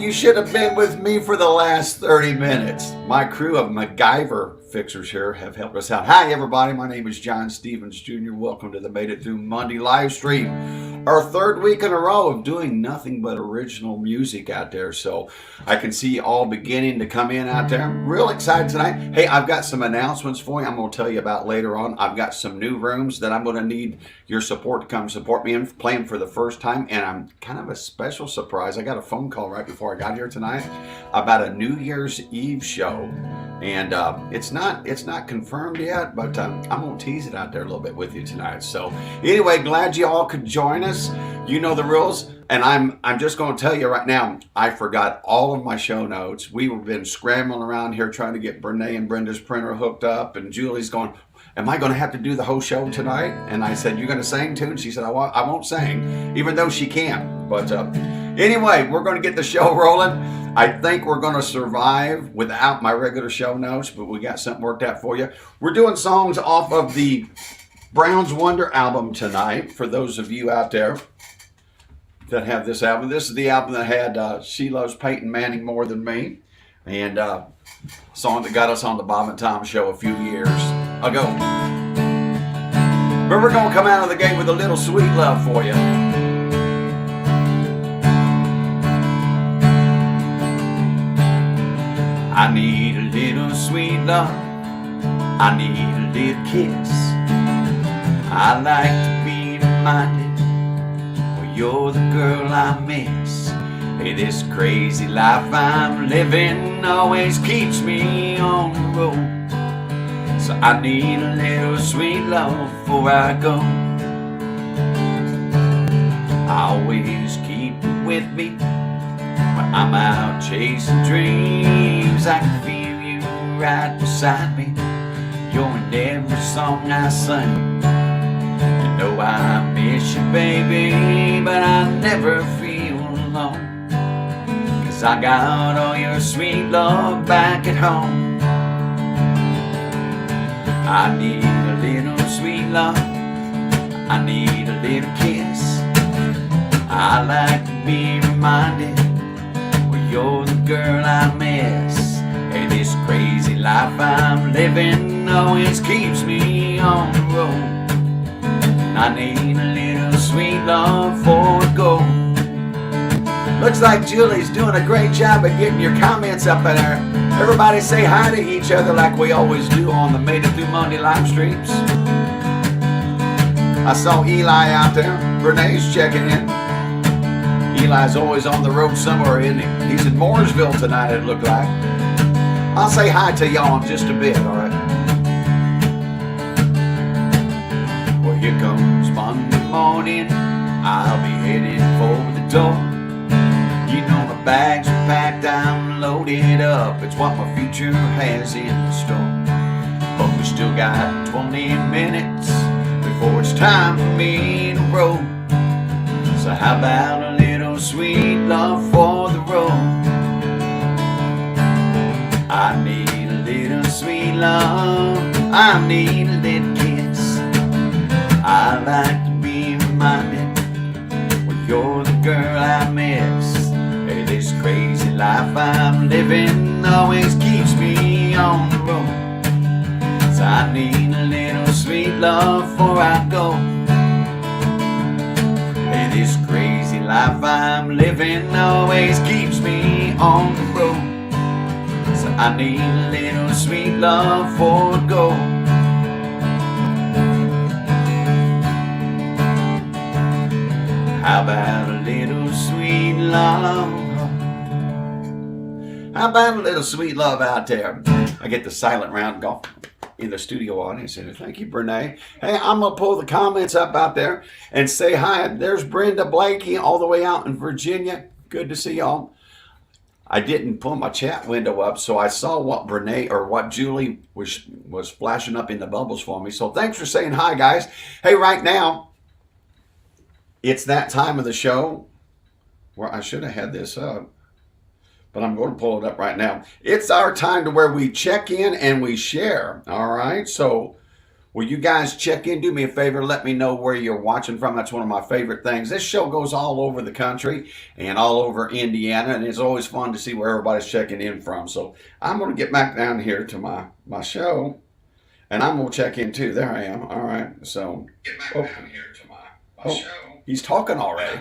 you should have been with me for the last 30 minutes. My crew of MacGyver fixers here have helped us out. Hi, everybody. My name is John Stevens Jr. Welcome to the Made It Through Monday live stream. Our third week in a row of doing nothing but original music out there. So I can see you all beginning to come in out there. I'm real excited tonight. Hey, I've got some announcements for you I'm going to tell you about later on. I've got some new rooms that I'm going to need your support to come support me in, playing for the first time. And I'm kind of a special surprise. I got a phone call right before I got here tonight about a New Year's Eve show. And it's not confirmed yet, but I'm going to tease it out there a little bit with you tonight. So anyway, glad you all could join us. You know the rules. And I'm just going to tell you right now, I forgot all of my show notes. We've been scrambling around here trying to get Brene and Brenda's printer hooked up. And Julie's going, am I going to have to do the whole show tonight? And I said, you're going to sing too? And she said, I won't sing, even though she can. But anyway, we're going to get the show rolling. I think we're going to survive without my regular show notes, but we got something worked out for you. We're doing songs off of the Brown's Wonder album tonight, for those of you out there that have this album. This is the album that had She Loves Peyton Manning More Than Me, and a song that got us on the Bob and Tom show a few years ago. But we're going to come out of the gate with a little sweet love for you. I need a little sweet love, I need a little kiss. I like to be reminded, well, you're the girl I miss. Hey, this crazy life I'm living always keeps me on the road. So I need a little sweet love before I go. I always keep it with me when I'm out chasing dreams. I can feel you right beside me. You're in every song I sing. You know I miss you, baby, but I never feel alone, 'cause I got all your sweet love back at home. I need a little sweet love, I need a little kiss. I like to be reminded, you're the girl I miss. Hey, this crazy life I'm living always keeps me on the road. And I need a little sweet love before I go. Looks like Julie's doing a great job of getting your comments up in there. Everybody say hi to each other like we always do on the Made It Through Monday live streams. I saw Eli out there. Renee's checking in. Eli's always on the road somewhere, isn't he? He's in Mooresville tonight, it looked like. I'll say hi to y'all in just a bit, all right? Well, here comes Monday morning. I'll be headed for the door. You know my bags are packed, I'm loaded up. It's what my future has in store. But we still got 20 minutes before it's time for me to roll. So how about a little sweet love for the road? I need a little sweet love, I need a little kiss. I like to be reminded, well, you're the girl I miss. Hey, this crazy life I'm living always keeps me on the road. So I need a little sweet love before I go. Hey, this crazy life I'm living always keeps me on the road. So I need a little sweet love before I go. How about a little sweet love? How about a little sweet love out there? I get the silent round golf in the studio audience. And thank you, Brene. Hey, I'm going to pull the comments up out there and say hi. There's Brenda Blakey all the way out in Virginia. Good to see y'all. I didn't pull my chat window up, so I saw what Brene or what Julie was flashing up in the bubbles for me. So thanks for saying hi, guys. Hey, right now, it's that time of the show where I should have had this up, but I'm going to pull it up right now. It's our time to where we check in and we share. All right, so Will you guys check in? Do me a favor. Let me know where you're watching from. That's one of my favorite things. This show goes all over the country and all over Indiana, and it's always fun to see where everybody's checking in from. So I'm going to get back down here to my show, and I'm going to check in too. There I am. All right. So get back down here to my show. He's talking already.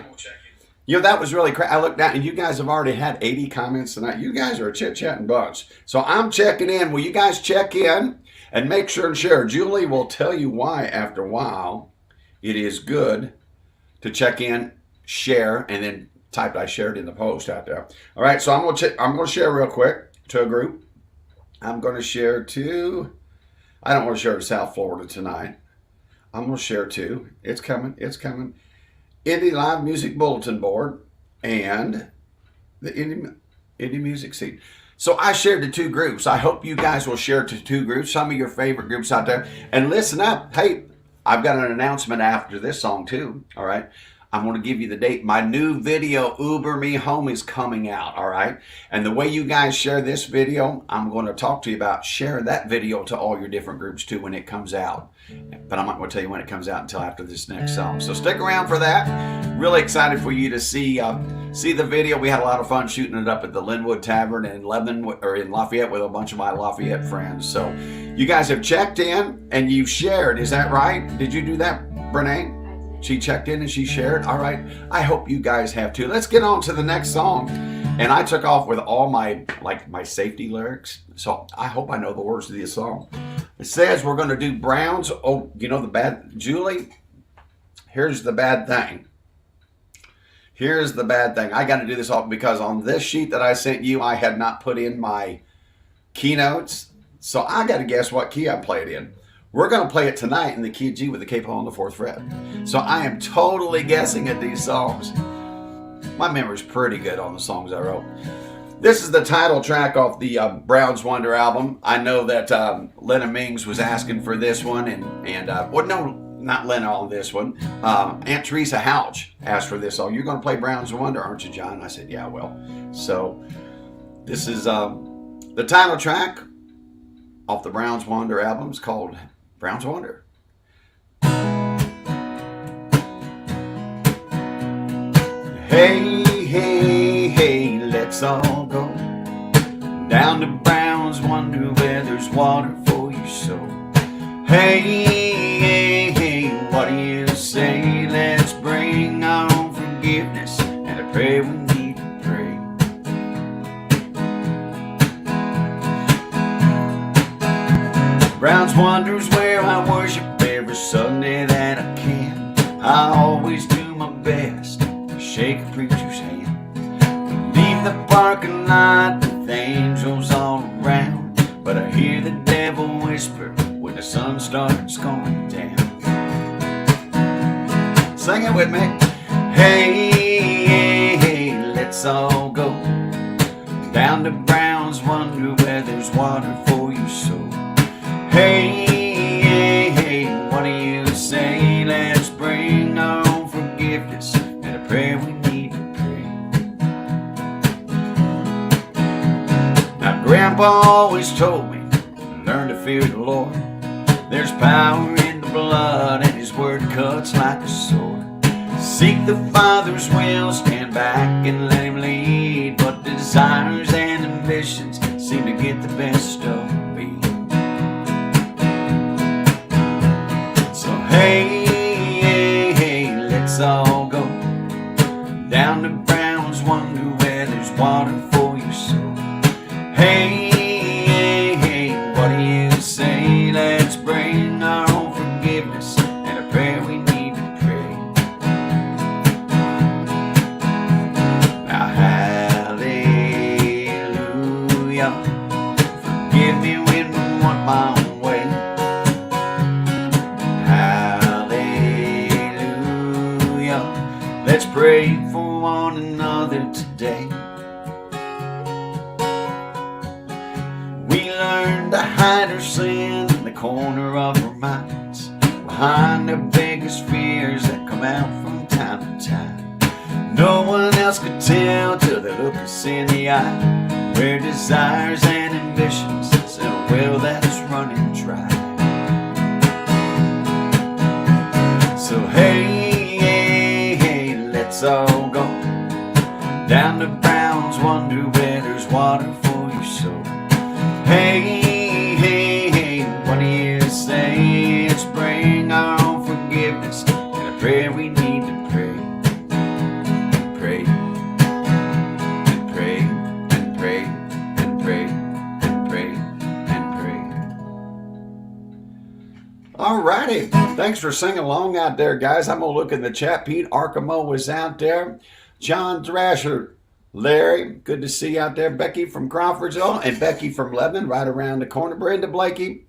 You know, that was really crazy. I looked down, and you guys have already had 80 comments tonight. You guys are a chit-chatting bunch. So I'm checking in. Will you guys check in and make sure and share? Julie will tell you why after a while it is good to check in, share, and then type I shared in the post out there. All right, so I'm going to share real quick to a group. I'm going to share to, I don't want to share to South Florida tonight. I'm going to share to, it's coming. Indie Live Music Bulletin Board and the Indie Music Scene. So I shared to 2 groups. I hope you guys will share to 2 groups, some of your favorite groups out there. And listen up. Hey, I've got an announcement after this song too. All right. I'm going to give you the date. My new video, Uber Me Home, is coming out. All right. And the way you guys share this video, I'm going to talk to you about sharing that video to all your different groups too when it comes out. But I'm not going to tell you when it comes out until after this next song. So stick around for that. Really excited for you to see the video. We had a lot of fun shooting it up at the Linwood Tavern in in Lafayette with a bunch of my Lafayette friends. So you guys have checked in and you've shared. Is that right? Did you do that, Brene? She checked in and she shared. All right. I hope you guys have too. Let's get on to the next song. And I took off with all my safety lyrics. So I hope I know the words to this song. It says we're going to do Browns. Oh, you know the bad, Julie, here's the bad thing. Here's the bad thing. I got to do this all because on this sheet that I sent you, I had not put in my keynotes. So I got to guess what key I played in. We're going to play it tonight in the key of G with the capo on the 4th fret. So I am totally guessing at these songs. My memory's pretty good on the songs I wrote. This is the title track off the Browns Wonder album. I know that Lena Mings was asking for this one, and well, no, not Lena on this one. Aunt Teresa Houch asked for this song. You're going to play Browns Wonder, aren't you, John? I said, yeah, well. So this is the title track off the Browns Wonder album. It's called Browns Wonder. Hey, hey, hey, let's all go down to Browns Wonder where there's water for your soul. Hey, hey, hey, what do you say? Let's bring our own forgiveness and I pray we need to pray. Browns Wonder's where I worship every Sunday that I can. I always do my best to shake a preacher's hand. We leave the parking lot with angels all around, but I hear the devil whisper when the sun starts going down. Sing it with me. Hey, hey, hey, let's all go down to Browns Wonder where there's water for your soul. Hey, hey, hey, what do you say? Let's bring our own forgiveness and a prayer we need to pray. Now, Grandpa always told me, learn to fear the Lord. There's power in the blood and His word cuts like a sword. Seek the Father's will, stand back and let Him lead. But desires and ambitions seem to get the best of me. Hey, hey, hey, let's all go down to Browns Wonder where there's water for your soul. Hey, hey, hey, what do you say? Let's bring our own forgiveness and a prayer we need to pray. Now, hallelujah, forgive me when we want my own way. Let's pray for one another today. We learn to hide our sin in the corner of our minds, behind the biggest fears that come out from time to time. No one else could tell till they look us in the eye, where desires and ambitions in a well that's running dry. So go down to Brown's, wonder where there's water for your soul. Hey, hey, hey, what do you say? Let's bring our own forgiveness and a prayer we need to pray. Pray, and pray, and pray, and pray, and pray, and pray. Alrighty, thanks for singing along out there, guys. I'm going to look in the chat. Pete Arkamo was out there. John Thrasher, Larry, good to see you out there. Becky from Crawfordsville and Becky from Lebanon, right around the corner. Brenda Blakey.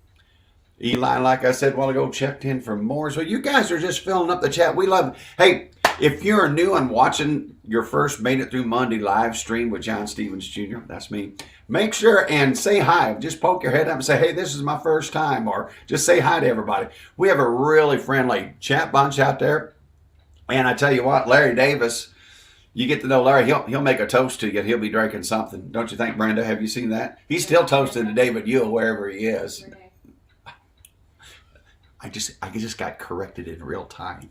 Eli, like I said a while ago, checked in for more. So you guys are just filling up the chat. We love it. Hey, if you're new and watching your first Made It Through Monday live stream with John Stevens Jr., that's me, make sure and say hi. Just poke your head up and say, hey, this is my first time, or just say hi to everybody. We have a really friendly chat bunch out there. And I tell you what, Larry Davis, you get to know Larry, he'll make a toast to you. He'll be drinking something. Don't you think, Brenda? Have you seen that? He's still toasting to David Yule wherever he is. I just got corrected in real time.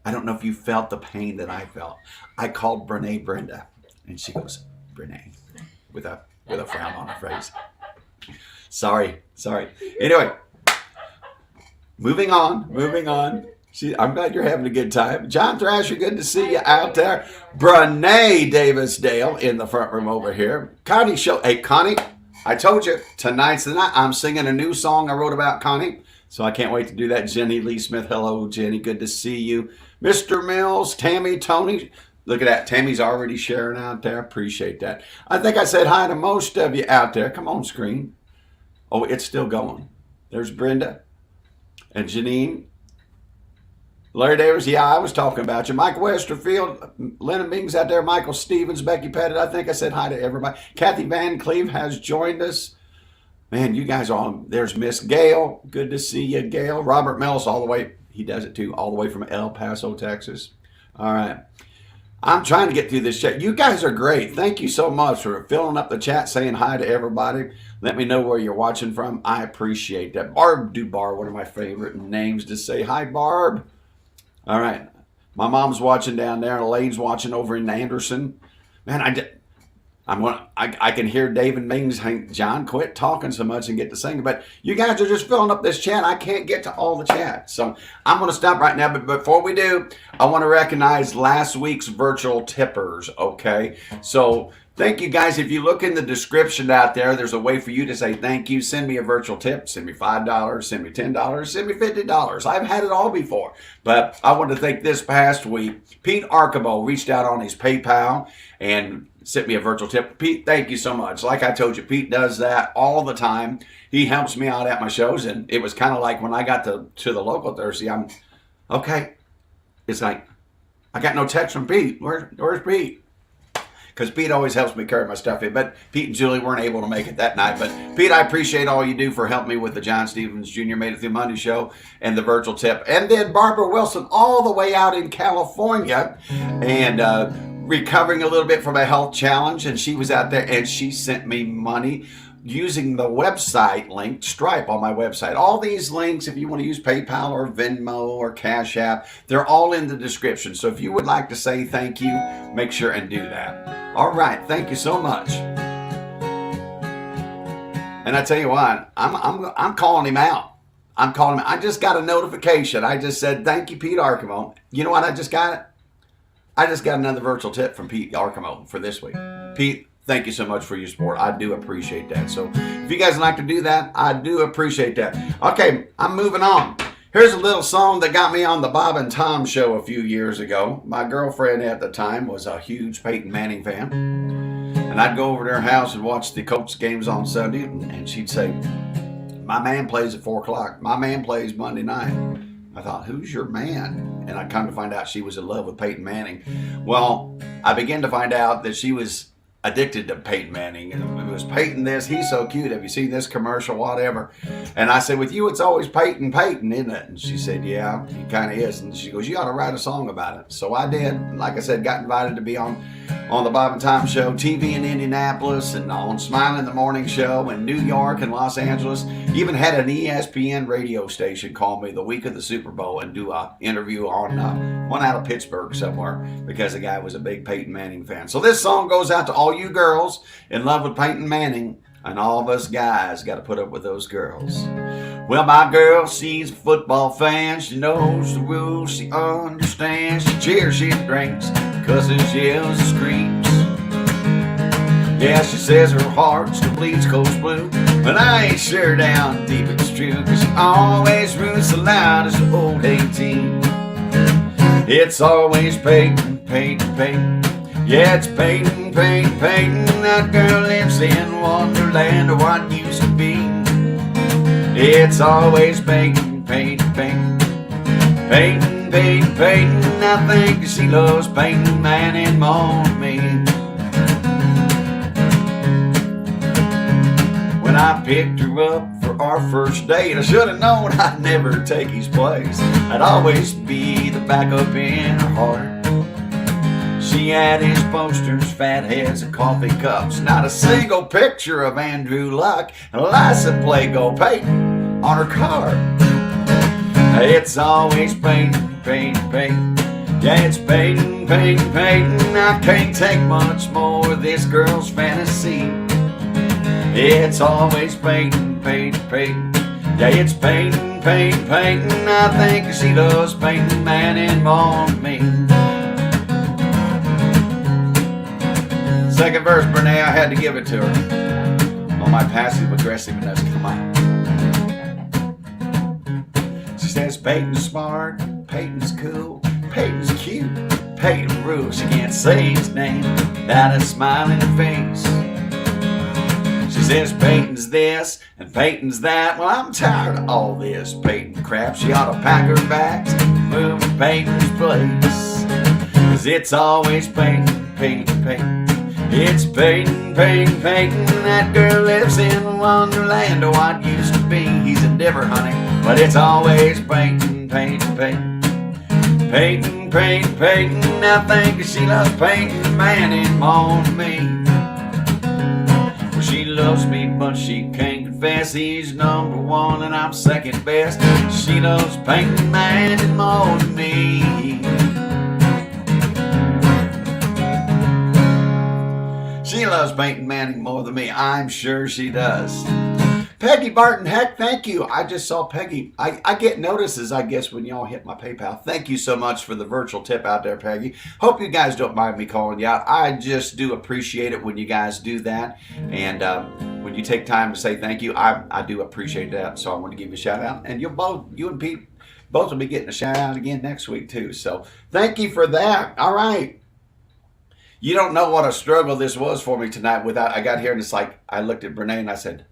I don't know if you felt the pain that I felt. I called Brene Brenda, and she goes, Brene, with a frown on her face. Sorry. Anyway, moving on. I'm glad you're having a good time. John Thrasher, good to see you out there. Brene Davis-Dale in the front room over here. Connie Show. Hey, Connie, I told you, tonight's the night. I'm singing a new song I wrote about Connie, so I can't wait to do that. Jenny Lee Smith. Hello, Jenny. Good to see you. Mr. Mills, Tammy, Tony. Look at that. Tammy's already sharing out there. Appreciate that. I think I said hi to most of you out there. Come on, screen. Oh, it's still going. There's Brenda and Janine. Larry Davis, yeah, I was talking about you. Mike Westerfield, Lennon Bing's out there. Michael Stevens, Becky Pettit. I think I said hi to everybody. Kathy Van Cleve has joined us. Man, you guys are on. There's Miss Gail. Good to see you, Gail. Robert Mills, all the way. He does it too, all the way from El Paso, Texas. All right. I'm trying to get through this chat. You guys are great. Thank you so much for filling up the chat, saying hi to everybody. Let me know where you're watching from. I appreciate that. Barb Dubar, one of my favorite names to say hi, Barb. All right. My mom's watching down there. Elaine's watching over in Anderson. Man, I can hear David Mings, John, quit talking so much and get to singing. But you guys are just filling up this chat. I can't get to all the chat. So I'm going to stop right now. But before we do, I want to recognize last week's virtual tippers, okay? So thank you, guys. If you look in the description out there, there's a way for you to say thank you. Send me a virtual tip. Send me $5. Send me $10. Send me $50. I've had it all before. But I want to thank this past week, Pete Arkamo reached out on his PayPal and sent me a virtual tip. Pete, thank you so much. Like I told you, Pete does that all the time. He helps me out at my shows. And it was kind of like when I got to the local Thursday, I'm, okay. It's like, I got no text from Pete. Where's Pete? Because Pete always helps me carry my stuff in. But Pete and Julie weren't able to make it that night. But Pete, I appreciate all you do for helping me with the John Stevens Jr. Made It Through Monday show and the virtual tip. And then Barbara Wilson all the way out in California and recovering a little bit from a health challenge. And she was out there and she sent me money using the website link, Stripe on my website. All these links, if you want to use PayPal or Venmo or Cash App, they're all in the description. So if you would like to say thank you, make sure and do that. All right, thank you so much. And I tell you what, I'm calling him out. I'm calling him. I just got a notification. I just said, thank you, Pete Arkamo. You know what I just got? I just got another virtual tip from Pete Arkamo for this week. Pete, thank you so much for your support. I do appreciate that. So if you guys like to do that, I do appreciate that. Okay, I'm moving on. Here's a little song that got me on the Bob and Tom show a few years ago. My girlfriend at the time was a huge Peyton Manning fan. And I'd go over to her house and watch the Colts games on Sunday. And she'd say, my man plays at 4 o'clock. My man plays Monday night. I thought, who's your man? And I come to find out she was in love with Peyton Manning. Well, I began to find out that she was addicted to Peyton Manning. And it was Peyton this, he's so cute. Have you seen this commercial, whatever? And I said, with you, it's always Peyton, isn't it? And she said, yeah, he kind of is. And she goes, you ought to write a song about it. So I did. And like I said, got invited to be on on the Bob and Tom Show, TV in Indianapolis, and on Smile in the Morning Show in New York and Los Angeles. Even had an ESPN radio station call me the week of the Super Bowl and do an interview on one out of Pittsburgh somewhere because the guy was a big Peyton Manning fan. So this song goes out to all you girls in love with Peyton Manning, and all of us guys got to put up with those girls. Well, my girl, she's a football fan. She knows the rules, she understands. She cheers, she drinks, cusses, yells, and screams. Yeah, she says her heart still bleeds cold blue, but I ain't sure down deep it's true, cause she always roots the loudest old 18. It's always Peyton, Peyton, Peyton. Yeah, it's Peyton, Peyton, Peyton. That girl lives in Wonderland, or what used to be. It's always Peyton, Peyton, Peyton. Peyton, Peyton, Peyton. I think she loves Peyton Manning more than me. When I picked her up for our first date, I should have known I'd never take his place. I'd always be the backup in her heart. She had his posters, fat heads, and coffee cups. Not a single picture of Andrew Luck and a license plate Go Peyton on her car. It's always Peyton, Peyton, Peyton. Yeah, it's Peyton, Peyton, Peyton. I can't take much more of this girl's fantasy. It's always Peyton, Peyton, Peyton. Yeah, it's Peyton, Peyton, Peyton. I think she loves Peyton Manning more than me. Second verse, Brene, I had to give it to her. On my passive aggressiveness, come on. She says Peyton's smart, Peyton's cool, Peyton's cute, Peyton rules. She can't say his name without a smile in her face. She says Peyton's this and Peyton's that. Well, I'm tired of all this Peyton crap. She ought to pack her bags and move to Peyton's place. Cause it's always Peyton, Peyton, Peyton. It's Peyton, Peyton, Peyton. That girl lives in Wonderland, or what used to be. He's a diver, honey, but it's always Peyton, Peyton, Peyton. Peyton, Peyton, Peyton. I think she loves Peyton Manning more than me. Well, she loves me, but she can't confess he's number one and I'm second best. She loves Peyton Manning more than me. She loves Peyton Manning more than me. I'm sure she does. Peggy Barton, heck, thank you. I just saw Peggy. I get notices, I guess, when y'all hit my PayPal. Thank you so much for the virtual tip out there, Peggy. Hope you guys don't mind me calling you out. I just do appreciate it when you guys do that. And when you take time to say thank you, I do appreciate that. So I want to give you a shout out. And you and Pete both will be getting a shout out again next week, too. So thank you for that. All right. You don't know what a struggle this was for me tonight. I got here and it's like, I looked at Brene and I said,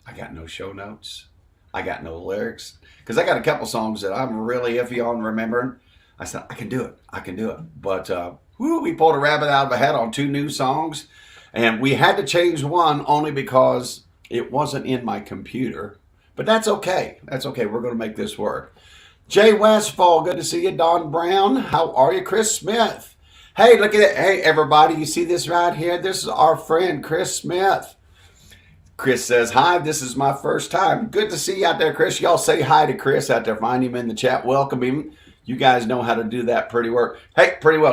I got no show notes. I got no lyrics. Because I got a couple songs that I'm really iffy on remembering. I said, I can do it. I can do it. But we pulled a rabbit out of a hat on 2 new songs. And we had to change one only because it wasn't in my computer. But that's okay. That's okay. We're going to make this work. Jay Westfall, good to see you. Don Brown, how are you? Chris Smith. Hey, look at it. Hey, everybody, you see this right here? This is our friend, Chris Smith. Chris says, hi, this is my first time. Good to see you out there, Chris. Y'all say hi to Chris out there. Find him in the chat. Welcome him. You guys know how to do that pretty well.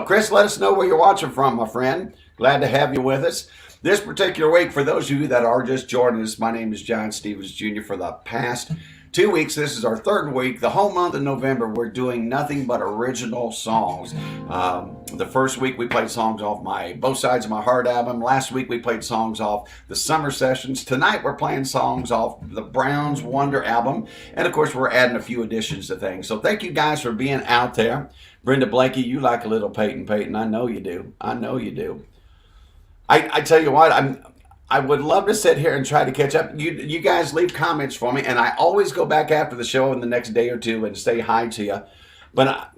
Chris, let us know where you're watching from, my friend. Glad to have you with us. This particular week, for those of you that are just joining us, my name is John Stevens Jr. For the past 2 weeks, this is our 3rd week. The whole month of November, we're doing nothing but original songs. The first week, we played songs off Both Sides of My Heart album. Last week, we played songs off the Summer Sessions. Tonight, we're playing songs off the Browns Wonder album. And, of course, we're adding a few additions to things. So thank you guys for being out there. Brenda Blakey, you like a little Peyton Peyton. I know you do. I know you do. I tell you what, I would love to sit here and try to catch up. You guys leave comments for me, and I always go back after the show in the next day or two and say hi to you. But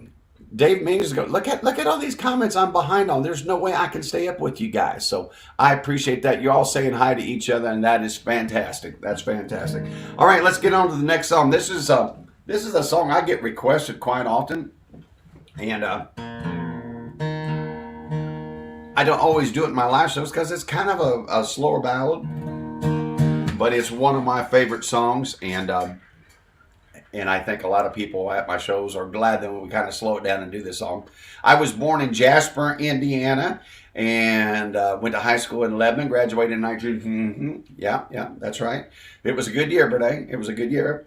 Dave Means go, look at all these comments I'm behind on. There's no way I can stay up with you guys. So I appreciate that. You're all saying hi to each other, and that is fantastic. That's fantastic. All right, let's get on to the next song. This is a song I get requested quite often, and I don't always do it in my live shows because it's kind of a slower ballad, but it's one of my favorite songs, and I think a lot of people at my shows are glad that we kind of slow it down and do this song. I was born in Jasper, Indiana, and went to high school in Lebanon, graduated in 19... Yeah, that's right. It was a good year, Brene. It was a good year.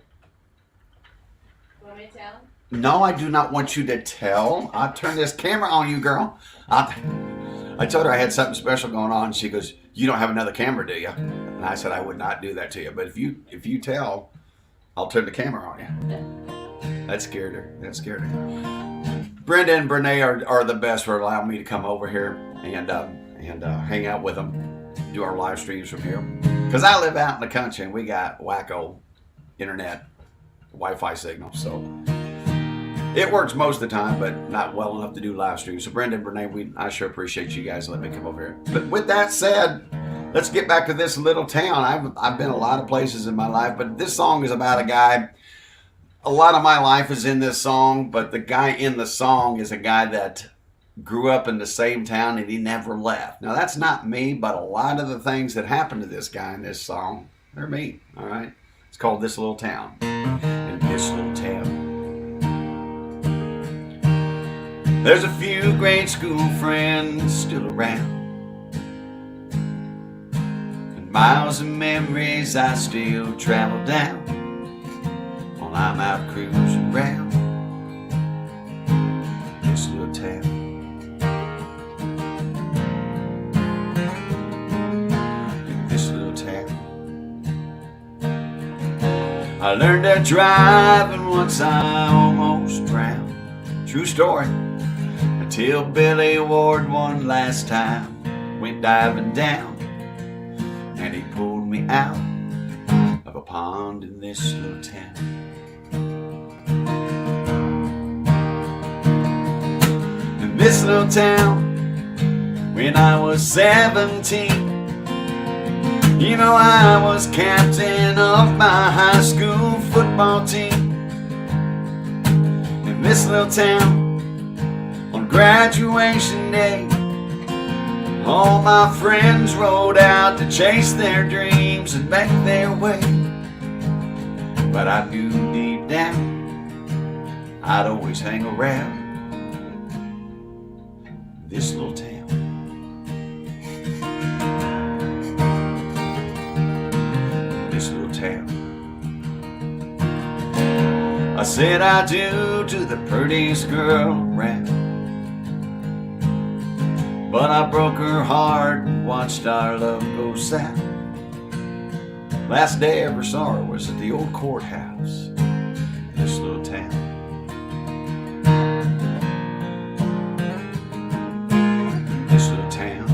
Want me to tell? No, I do not want you to tell. I'll turn this camera on you, girl. I told her I had something special going on. She goes, "You don't have another camera, do you?" And I said, "I would not do that to you. But if you tell, I'll turn the camera on you." That scared her. Brenda and Brene are the best for allowing me to come over here and hang out with them, do our live streams from here. Because I live out in the country and we got wacko internet, Wi-Fi signal, so it works most of the time, but not well enough to do live streams. So Brenda and Brene, I sure appreciate you guys letting me come over here. But with that said, let's get back to this little town. I've been a lot of places in my life, but this song is about a guy. A lot of my life is in this song, but the guy in the song is a guy that grew up in the same town and he never left. Now, that's not me, but a lot of the things that happened to this guy in this song, they're me, all right? It's called This Little Town. In this little town, there's a few grade school friends still around, and miles of memories I still travel down while I'm out cruising around this little town. In this little town, I learned to drive, and once I almost drowned. True story. Until Billy Ward one last time went diving down, and he pulled me out of a pond in this little town. In this little town, when I was 17, you know, I was captain of my high school football team. In this little town, on graduation day, all my friends rode out to chase their dreams and make their way. But I knew deep down I'd always hang around this little town. This little town. I said I do to the prettiest girl around, but I broke her heart and watched our love go south. Last day I ever saw her was at the old courthouse in this little town. This little town.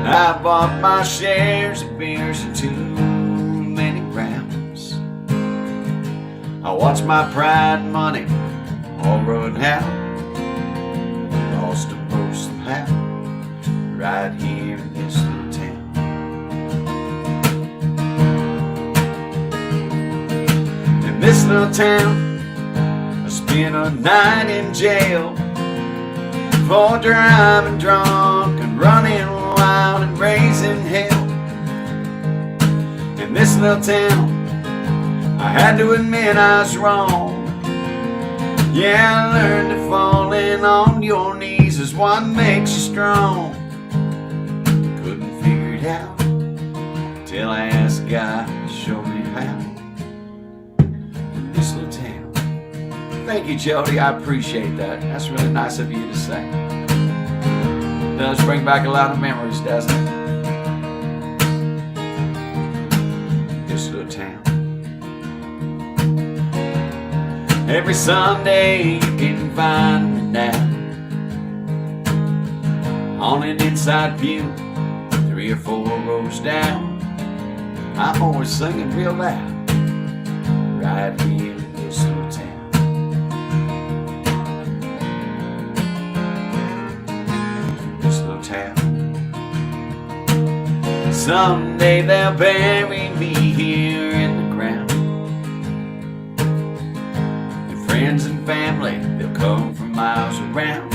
I bought my shares of beers and too many rounds. I watched my pride and money all run out. Lost them both somehow, right here in this little town. In this little town, I spent a night in jail for driving drunk and running wild and raising hell. In this little town, I had to admit I was wrong. Yeah, I learned that falling on your knees is what makes you strong. Couldn't figure it out till I asked God to show me how. In this little town. Thank you, Jody. I appreciate that. That's really nice of you to say. It does bring back a lot of memories, doesn't it? This little town. Every Sunday you can find me now on an inside view, 3 or 4 rows down. I'm always singing real loud right here in this little town. This little town. Someday they'll bury me here in the ground. Friends and family, they'll come from miles around.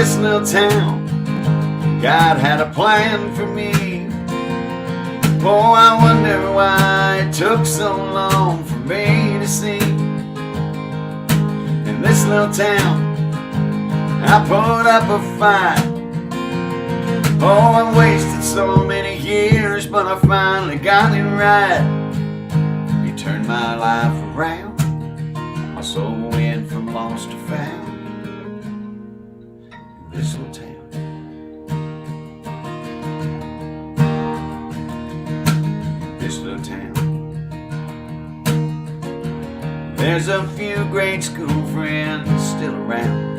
this little town, God had a plan for me. Oh, I wonder why it took so long for me to see. In this little town, I put up a fight. Oh, I wasted so many years, but I finally got it right. You turned my life around, my soul went from lost to found. In this little town. This little town. There's a few grade school friends still around,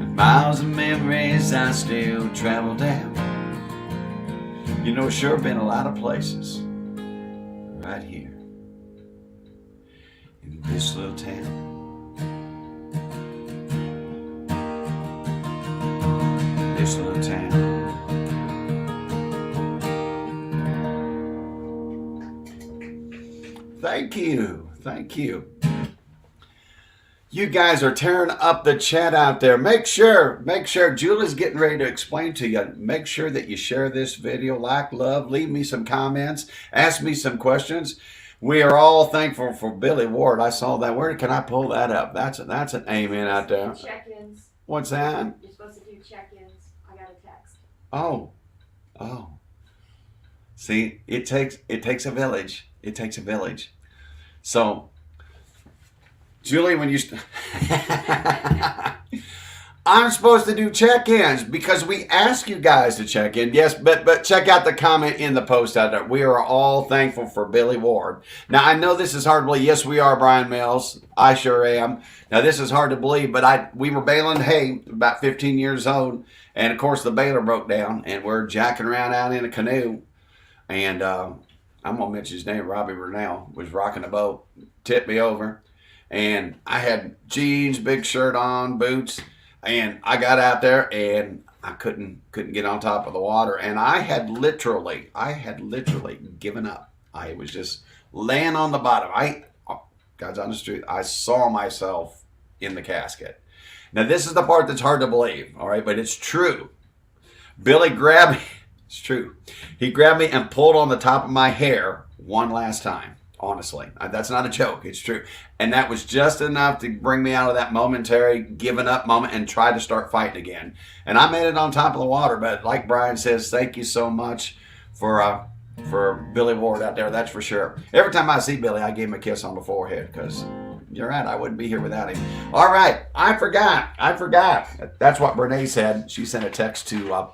and miles of memories I still travel down. You know, sure been a lot of places right here in this little town. This little town. Thank you. Thank you. You guys are tearing up the chat out there. Make sure, Julie's getting ready to explain to you. Make sure that you share this video, like, love, leave me some comments, ask me some questions. We are all thankful for Billy Ward. I saw that. Where can I pull that up? That's an amen out there. Check-ins. What's that? You're supposed to do check-ins. I got a text. Oh. See, it takes a village. It takes a village. So, Julie, when you I'm supposed to do check-ins because we ask you guys to check in. Yes, but check out the comment in the post out there. We are all thankful for Billy Ward. Now, I know this is hard to believe. Yes, we are, Brian Mills. I sure am. Now, this is hard to believe, but we were baling hay, about 15 years old, and of course the baler broke down, and we're jacking around out in a canoe, and I'm going to mention his name, Robbie Burnell, was rocking the boat, tipped me over, and I had jeans, big shirt on, boots, and I got out there, and I couldn't get on top of the water, and I had literally given up. I was just laying on the bottom. God's honest truth, I saw myself in the casket. Now, this is the part that's hard to believe, all right, but it's true. Billy grabbed me. It's true. He grabbed me and pulled on the top of my hair one last time. Honestly, that's not a joke. It's true. And that was just enough to bring me out of that momentary giving up moment and try to start fighting again. And I made it on top of the water. But like Brian says, thank you so much for Billy Ward out there. That's for sure. Every time I see Billy, I give him a kiss on the forehead because you're right. I wouldn't be here without him. All right. I forgot. That's what Brene said. She sent a text to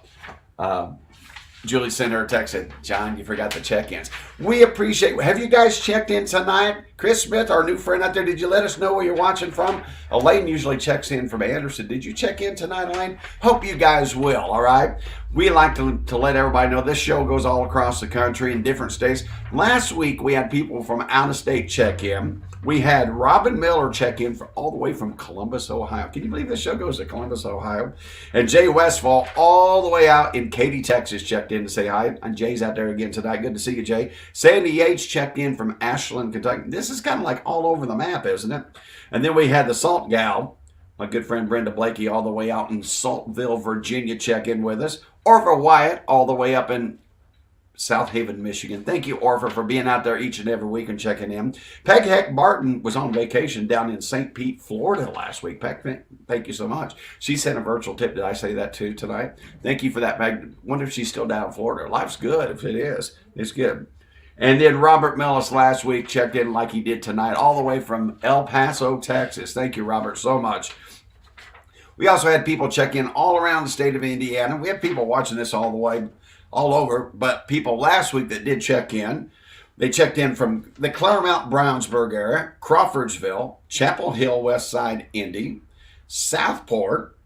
Julie sent her a text, said, John, you forgot the check-ins. We appreciate. Have you guys checked in tonight? Chris Smith, our new friend out there, did you let us know where you're watching from? Elaine usually checks in from Anderson. Did you check in tonight, Elaine? Hope you guys will, all right? We like to let everybody know this show goes all across the country in different states. Last week, we had people from out of state check in. We had Robin Miller check in all the way from Columbus, Ohio. Can you believe this show goes to Columbus, Ohio? And Jay Westfall all the way out in Katy, Texas checked in to say hi. And Jay's out there again tonight. Good to see you, Jay. Sandy Yates checked in from Ashland, Kentucky. This is kind of like all over the map, isn't it? And then we had the Salt Gal, my good friend Brenda Blakey, all the way out in Saltville, Virginia, check in with us. Orva Wyatt, all the way up in South Haven, Michigan. Thank you, Orpha, for being out there each and every week and checking in. Peg Heck Barton was on vacation down in St. Pete, Florida last week. Peg, thank you so much. She sent a virtual tip. Did I say that too tonight? Thank you for that, Peg. Wonder if she's still down in Florida. Life's good. If it is, it's good. And then Robert Mellis last week checked in like he did tonight, all the way from El Paso, Texas. Thank you, Robert, so much. We also had people check in all around the state of Indiana. We have people watching this all the way all over, but people last week that did check in, they checked in from the Claremont Brownsburg area, Crawfordsville, Chapel Hill, West Side, Indy, Southport,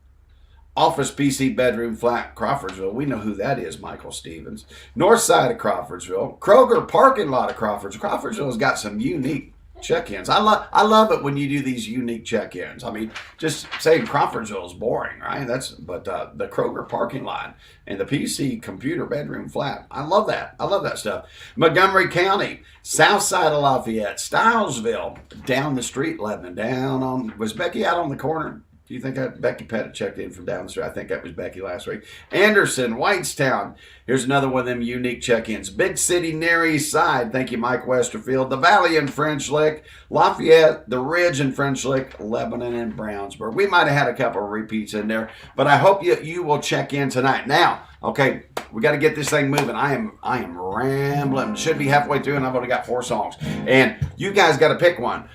Office PC Bedroom Flat, Crawfordsville. We know who that is, Michael Stevens. North Side of Crawfordsville, Kroger Parking Lot of Crawfordsville. Crawfordsville's got some unique check-ins. I love it when you do these unique check-ins. I mean, just saying Crawfordsville is boring, right? But the Kroger parking lot and the PC computer bedroom flat. I love that. I love that stuff. Montgomery County, south side of Lafayette, Stilesville, down the street, Lebanon, was Becky out on the corner? Do you think that Becky Pettit checked in from down the street? I think that was Becky last week. Anderson, Whitestown. Here's another one of them unique check-ins. Big City, Near East Side. Thank you, Mike Westerfield. The Valley in French Lick. Lafayette, The Ridge in French Lick. Lebanon and Brownsburg. We might have had a couple of repeats in there, but I hope you will check in tonight. Now, okay, we got to get this thing moving. I am rambling. Should be halfway through, and I've only got 4 songs. And you guys got to pick one.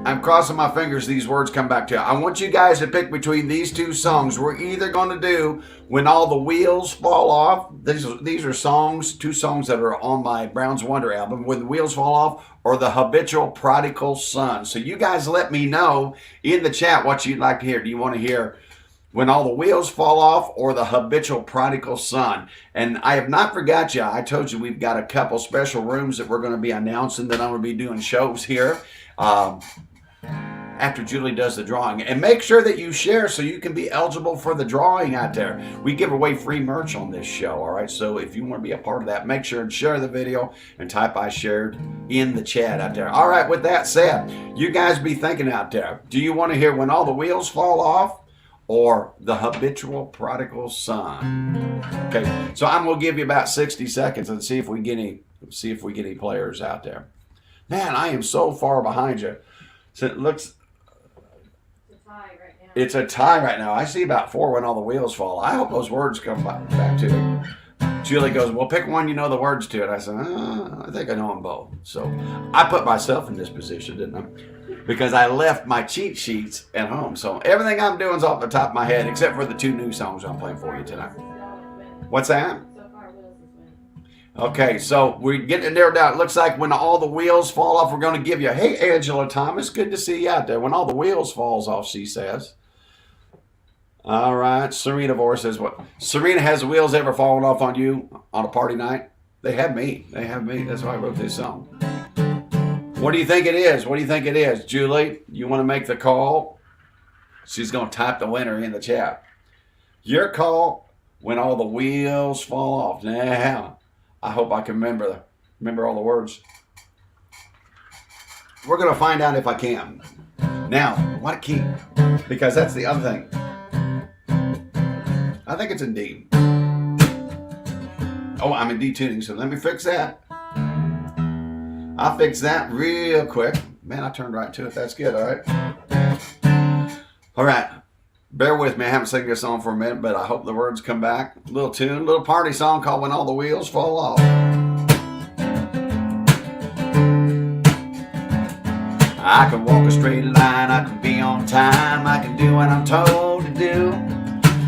I'm crossing my fingers these words come back to you. I want you guys to pick between these 2 songs. We're either going to do When All the Wheels Fall Off. These are songs, 2 songs that are on my Brown's Wonder album, When the Wheels Fall Off, or The Habitual Prodigal Son. So you guys let me know in the chat what you'd like to hear. Do you want to hear When All the Wheels Fall Off or The Habitual Prodigal Son? And I have not forgot you. I told you we've got a couple special rooms that we're going to be announcing, that I'm going to be doing shows here. After Julie does the drawing. And make sure that you share so you can be eligible for the drawing out there. We give away free merch on this show, all right? So if you want to be a part of that, make sure and share the video and type I shared in the chat out there. All right, with that said, you guys be thinking out there. Do you want to hear When All the Wheels Fall Off or The Habitual Prodigal Son? Okay, so I'm going to give you about 60 seconds and see if we get any players out there. Man, I am so far behind you. So it looks... It's a tie right now. I see about 4 When All the Wheels Fall. I hope those words come back to me. Julie goes, well, pick one you know the words to. And I said, I think I know them both. So I put myself in this position, didn't I? Because I left my cheat sheets at home. So everything I'm doing is off the top of my head, except for the 2 new songs I'm playing for you tonight. What's that? Okay, so we're getting it narrowed down. It looks like When All the Wheels Fall Off, we're going to give you, hey, Angela Thomas, good to see you out there. When All the Wheels Falls Off, she says. All right, Serena Vore says what? Serena, has the wheels ever fallen off on you on a party night? They have me. They have me. That's why I wrote this song. What do you think it is? What do you think it is? Julie, you want to make the call? She's going to type the winner in the chat. Your call, When All the Wheels Fall Off. Now, I hope I can remember all the words. We're going to find out if I can. Now, what key? Because that's the other thing. I think it's in D. Oh, I'm in D tuning, so let me fix that. I'll fix that real quick. Man, I turned right to it. That's good, all right? All right. Bear with me. I haven't sung this song for a minute, but I hope the words come back. A little tune, a little party song called When All the Wheels Fall Off. I can walk a straight line, I can be on time, I can do what I'm told to do.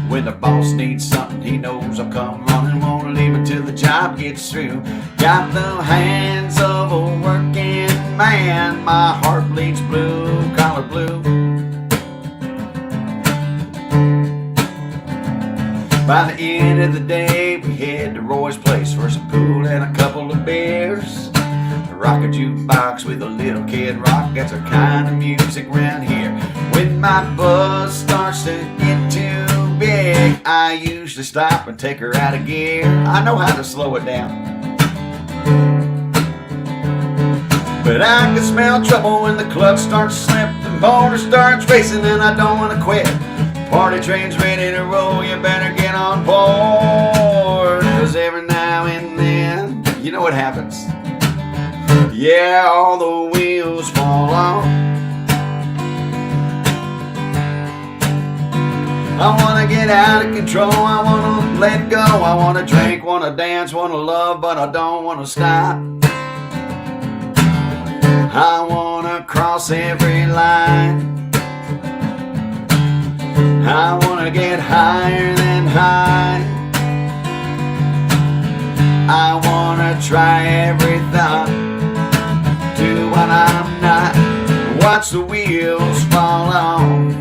When the boss needs something, he knows I'll come running, won't leave until the job gets through. Got the hands of a working man, my heart bleeds blue, collar blue. By the end of the day, we head to Roy's place for some pool and a couple of beers. Rock a jukebox with a little kid rock, that's our kind of music around here. When my buzz starts to get too big, I usually stop and take her out of gear. I know how to slow it down, but I can smell trouble when the clutch starts slipping, the motor starts racing, and I don't want to quit. Party train's ready to roll, you better get on board, 'cause every now and then, you know what happens. Yeah, all the wheels fall off. I wanna get out of control, I wanna let go, I wanna drink, wanna dance, wanna love, but I don't wanna stop. I wanna cross every line, I wanna get higher than high, I wanna try every thought, do what I'm not, watch the wheels fall off.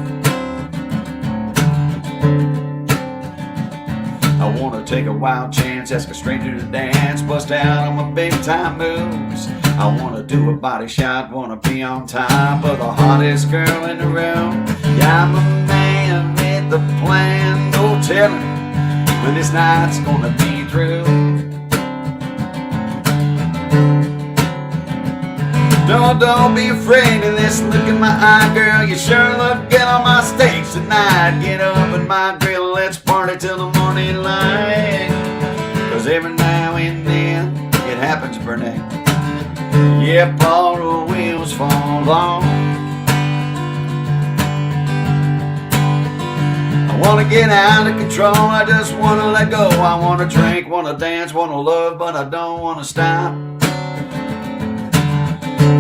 I wanna take a wild chance, ask a stranger to dance, bust out on my big time moves. I wanna do a body shot, wanna be on top of the hottest girl in the room. Yeah, I'm a man with a plan, no telling when this night's gonna be through. Don't be afraid of this look in my eye, girl. You sure look good on my stage tonight. Get up in my grill, let's party till the morning light. Cause every now and then it happens, Bernay. Yep, all the wheels fall off. I wanna get out of control, I just wanna let go. I wanna drink, wanna dance, wanna love, but I don't wanna stop.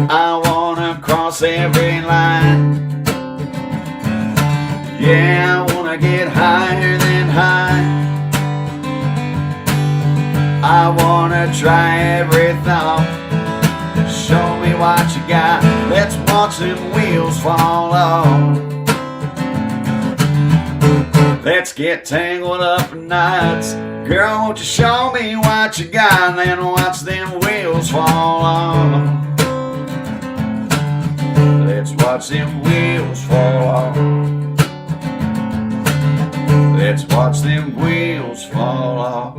I wanna cross every line. Yeah, I wanna get higher than high. I wanna try every thought. Show me what you got. Let's watch them wheels fall off. Let's get tangled up in knots. Girl, won't you show me what you got, and then watch them wheels fall off. Let's watch them wheels fall off. Let's watch them wheels fall off.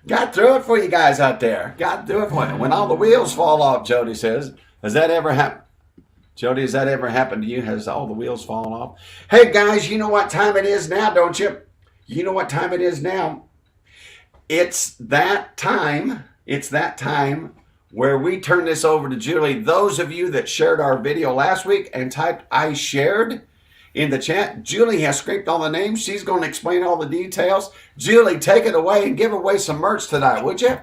Got through it for you guys out there. Got through it for you. When all the wheels fall off, Jody says. Has that ever happened? Jody, has that ever happened to you? Has all the wheels fallen off? Hey, guys, you know what time it is now, don't you? You know what time it is now? It's that time. It's that time where we turn this over to Julie. Those of you that shared our video last week and typed I shared in the chat, Julie has scraped all the names. She's going to explain all the details. Julie, take it away and give away some merch tonight, would you?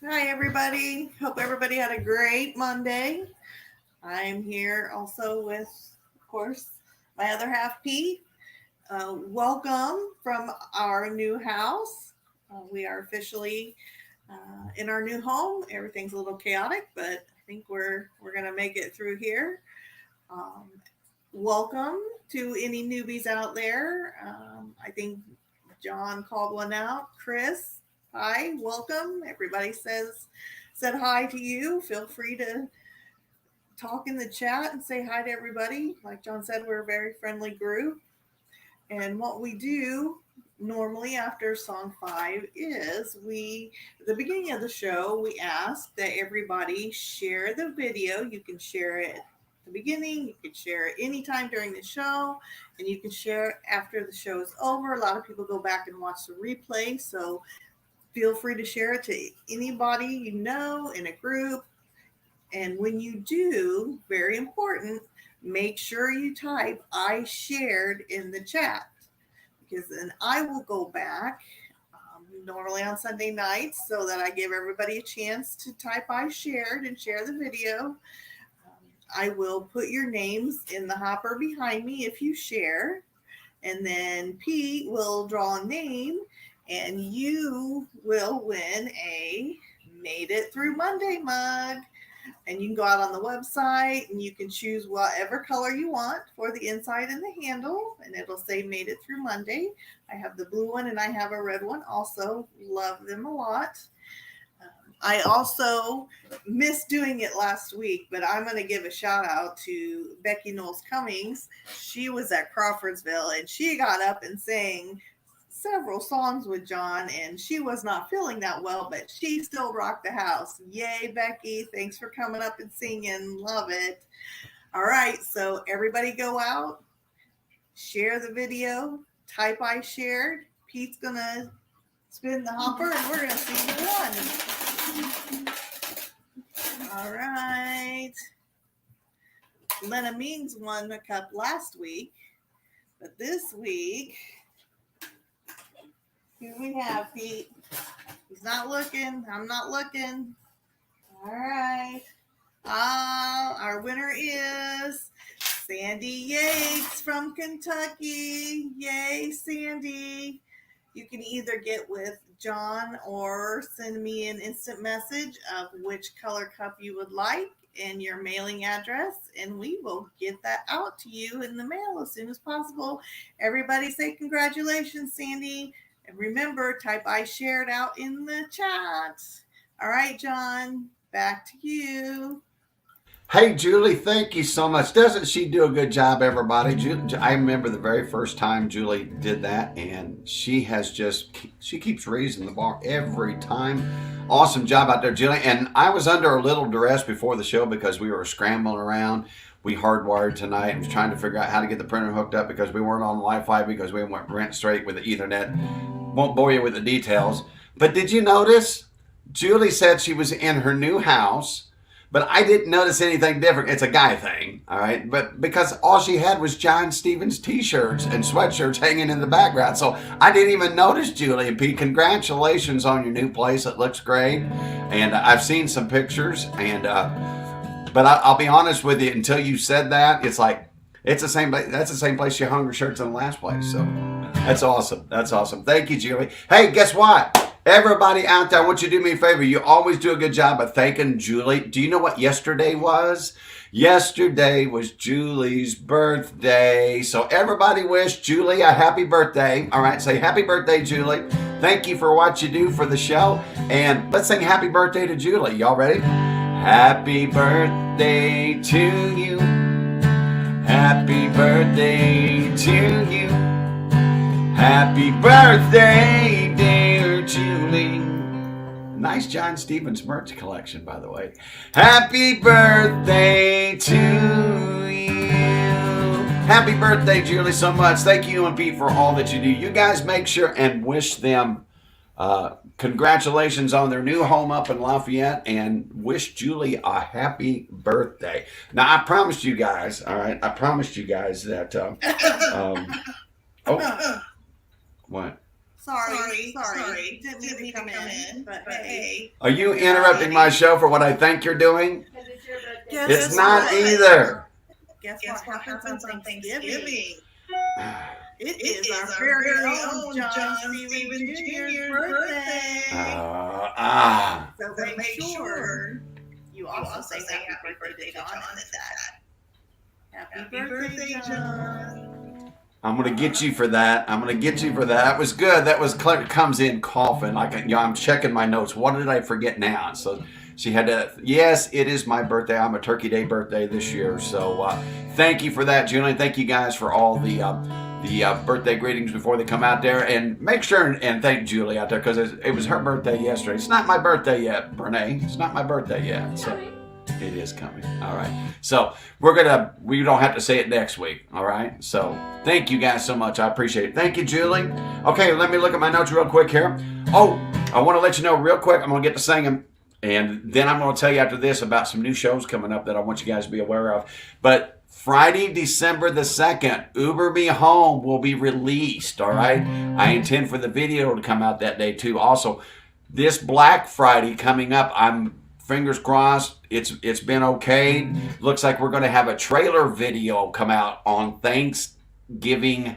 Hi, everybody. Hope everybody had a great Monday. I'm here also with, of course, my other half, Pete. Welcome from our new house. We are officially in our new home. Everything's a little chaotic, but I think we're going to make it through here. Welcome to any newbies out there. I think John called one out. Chris, hi, welcome. Everybody said hi to you. Feel free to talk in the chat and say hi to everybody. Like John said, we're a very friendly group. And what we do normally after song 5 is at the beginning of the show, we ask that everybody share the video. You can share it at the beginning, you can share it anytime during the show, and you can share it after the show is over. A lot of people go back and watch the replay, so feel free to share it to anybody you know in a group. And when you do, very important, make sure you type I shared in the chat, because then I will go back normally on Sunday nights so that I give everybody a chance to type I shared and share the video. I will put your names in the hopper behind me if you share, and then Pete will draw a name and you will win a Made It Through Monday mug. And you can go out on the website and you can choose whatever color you want for the inside and the handle, and it'll say Made It Through Monday. I have the blue one and I have a red one also. Love them a lot. I also missed doing it last week, but I'm going to give a shout out to Becky Knowles Cummings. She was at Crawfordsville and she got up and sang several songs with John, and she was not feeling that well, but she still rocked the house. Yay, Becky. Thanks for coming up and singing. Love it. All right, so everybody go out, share the video, type I shared. Pete's going to spin the hopper, and we're going to see who won. All right. Lena Means won the cup last week, but this week, who we have, Pete? He's not looking. I'm not looking. All right. Our winner is Sandy Yates from Kentucky. Yay, Sandy. You can either get with John or send me an instant message of which color cup you would like and your mailing address, and we will get that out to you in the mail as soon as possible. Everybody say congratulations, Sandy. And remember, type I shared out in the chat. All right, John, back to you. Hey, Julie, thank you so much. Doesn't she do a good job, everybody? I remember the very first time Julie did that, and she keeps raising the bar every time. Awesome job out there, Julie. And I was under a little duress before the show because we were scrambling around. We hardwired tonight and was trying to figure out how to get the printer hooked up because we weren't on Wi-Fi because we went straight with the Ethernet. Won't bore you with the details. But did you notice? Julie said she was in her new house. But I didn't notice anything different. It's a guy thing, all right? But because all she had was John Stevens t-shirts and sweatshirts hanging in the background. So I didn't even notice, Julie and Pete. Congratulations on your new place. It looks great. And I've seen some pictures. And but I'll be honest with you, until you said that, it's like, that's the same place you hung your shirts in the last place. So that's awesome. That's awesome. Thank you, Julie. Hey, guess what? Everybody out there, I want you to do me a favor. You always do a good job of thanking Julie. Do you know what yesterday was? Yesterday was Julie's birthday. So everybody wish Julie a happy birthday. All right, say happy birthday, Julie. Thank you for what you do for the show. And let's sing happy birthday to Julie. Y'all ready? Happy birthday to you. Happy birthday to you. Happy birthday, dear Julie. Nice John Stevens merch collection, by the way. Happy birthday to you. Happy birthday, Julie, so much. Thank you and Pete for all that you do. You guys make sure and wish them congratulations on their new home up in Lafayette and wish Julie a happy birthday. Now, I promised you guys, all right, I promised you guys that, what? Sorry. Didn't mean to come in, but hey. Are you interrupting my show for what I think you're doing? Because it's your birthday. Yes, It's not either. Guess what happens on Thanksgiving? It is our very own John Stevens Jr.'s birthday. So make sure you also say happy birthday, John, at that. Happy birthday, John. I'm gonna get you for that. That was good. That was comes in coughing. I'm checking my notes. What did I forget now? So she had to. Yes, it is my birthday. I'm a Turkey Day birthday this year. So thank you for that, Julian. Thank you guys for all the birthday greetings before they come out there. And make sure and thank Julie out there because it was her birthday yesterday. It's not my birthday yet, Brene. It's not my birthday yet. So. It is coming. All right. So we don't have to say it next week. All right. So thank you guys so much. I appreciate it. Thank you, Julie. Okay. Let me look at my notes real quick here. Oh, I want to let you know real quick. I'm going to get to singing. And then I'm going to tell you after this about some new shows coming up that I want you guys to be aware of. But Friday, December the 2nd, Uber Me Home will be released. All right. I intend for the video to come out that day too. Also, this Black Friday coming up, fingers crossed, it's been okay. Looks like we're going to have a trailer video come out on Thanksgiving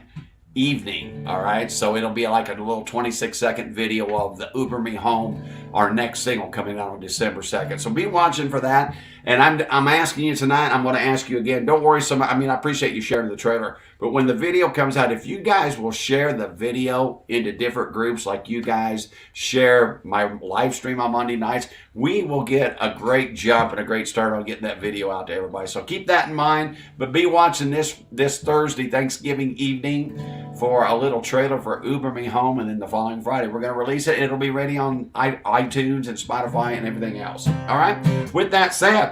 evening. All right, so it'll be like a little 26-second video of the Uber Me Home, our next single coming out on December 2nd. So be watching for that. And I'm asking you tonight, I'm going to ask you again. Don't worry so much. I appreciate you sharing the trailer. But when the video comes out, if you guys will share the video into different groups, like you guys share my live stream on Monday nights, we will get a great jump and a great start on getting that video out to everybody. So keep that in mind. But be watching this Thursday, Thanksgiving evening, for a little trailer for Uber Me Home. And then the following Friday, we're going to release it. It'll be ready on iTunes and Spotify and everything else. All right? With that said,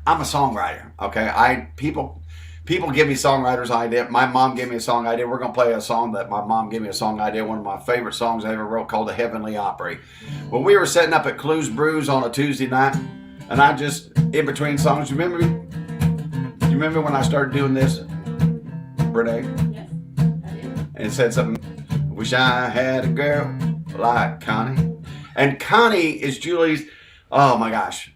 I'm a songwriter, okay? People give me songwriters idea. My mom gave me a song idea. We're going to play a song that my mom gave me a song idea, one of my favorite songs I ever wrote called The Heavenly Opry. Well, we were setting up at Clues Brews on a Tuesday night, and I just, in between songs, you remember when I started doing this, Brene? Yes, I do. And it said something, wish I had a girl like Connie. And Connie is Julie's, oh my gosh,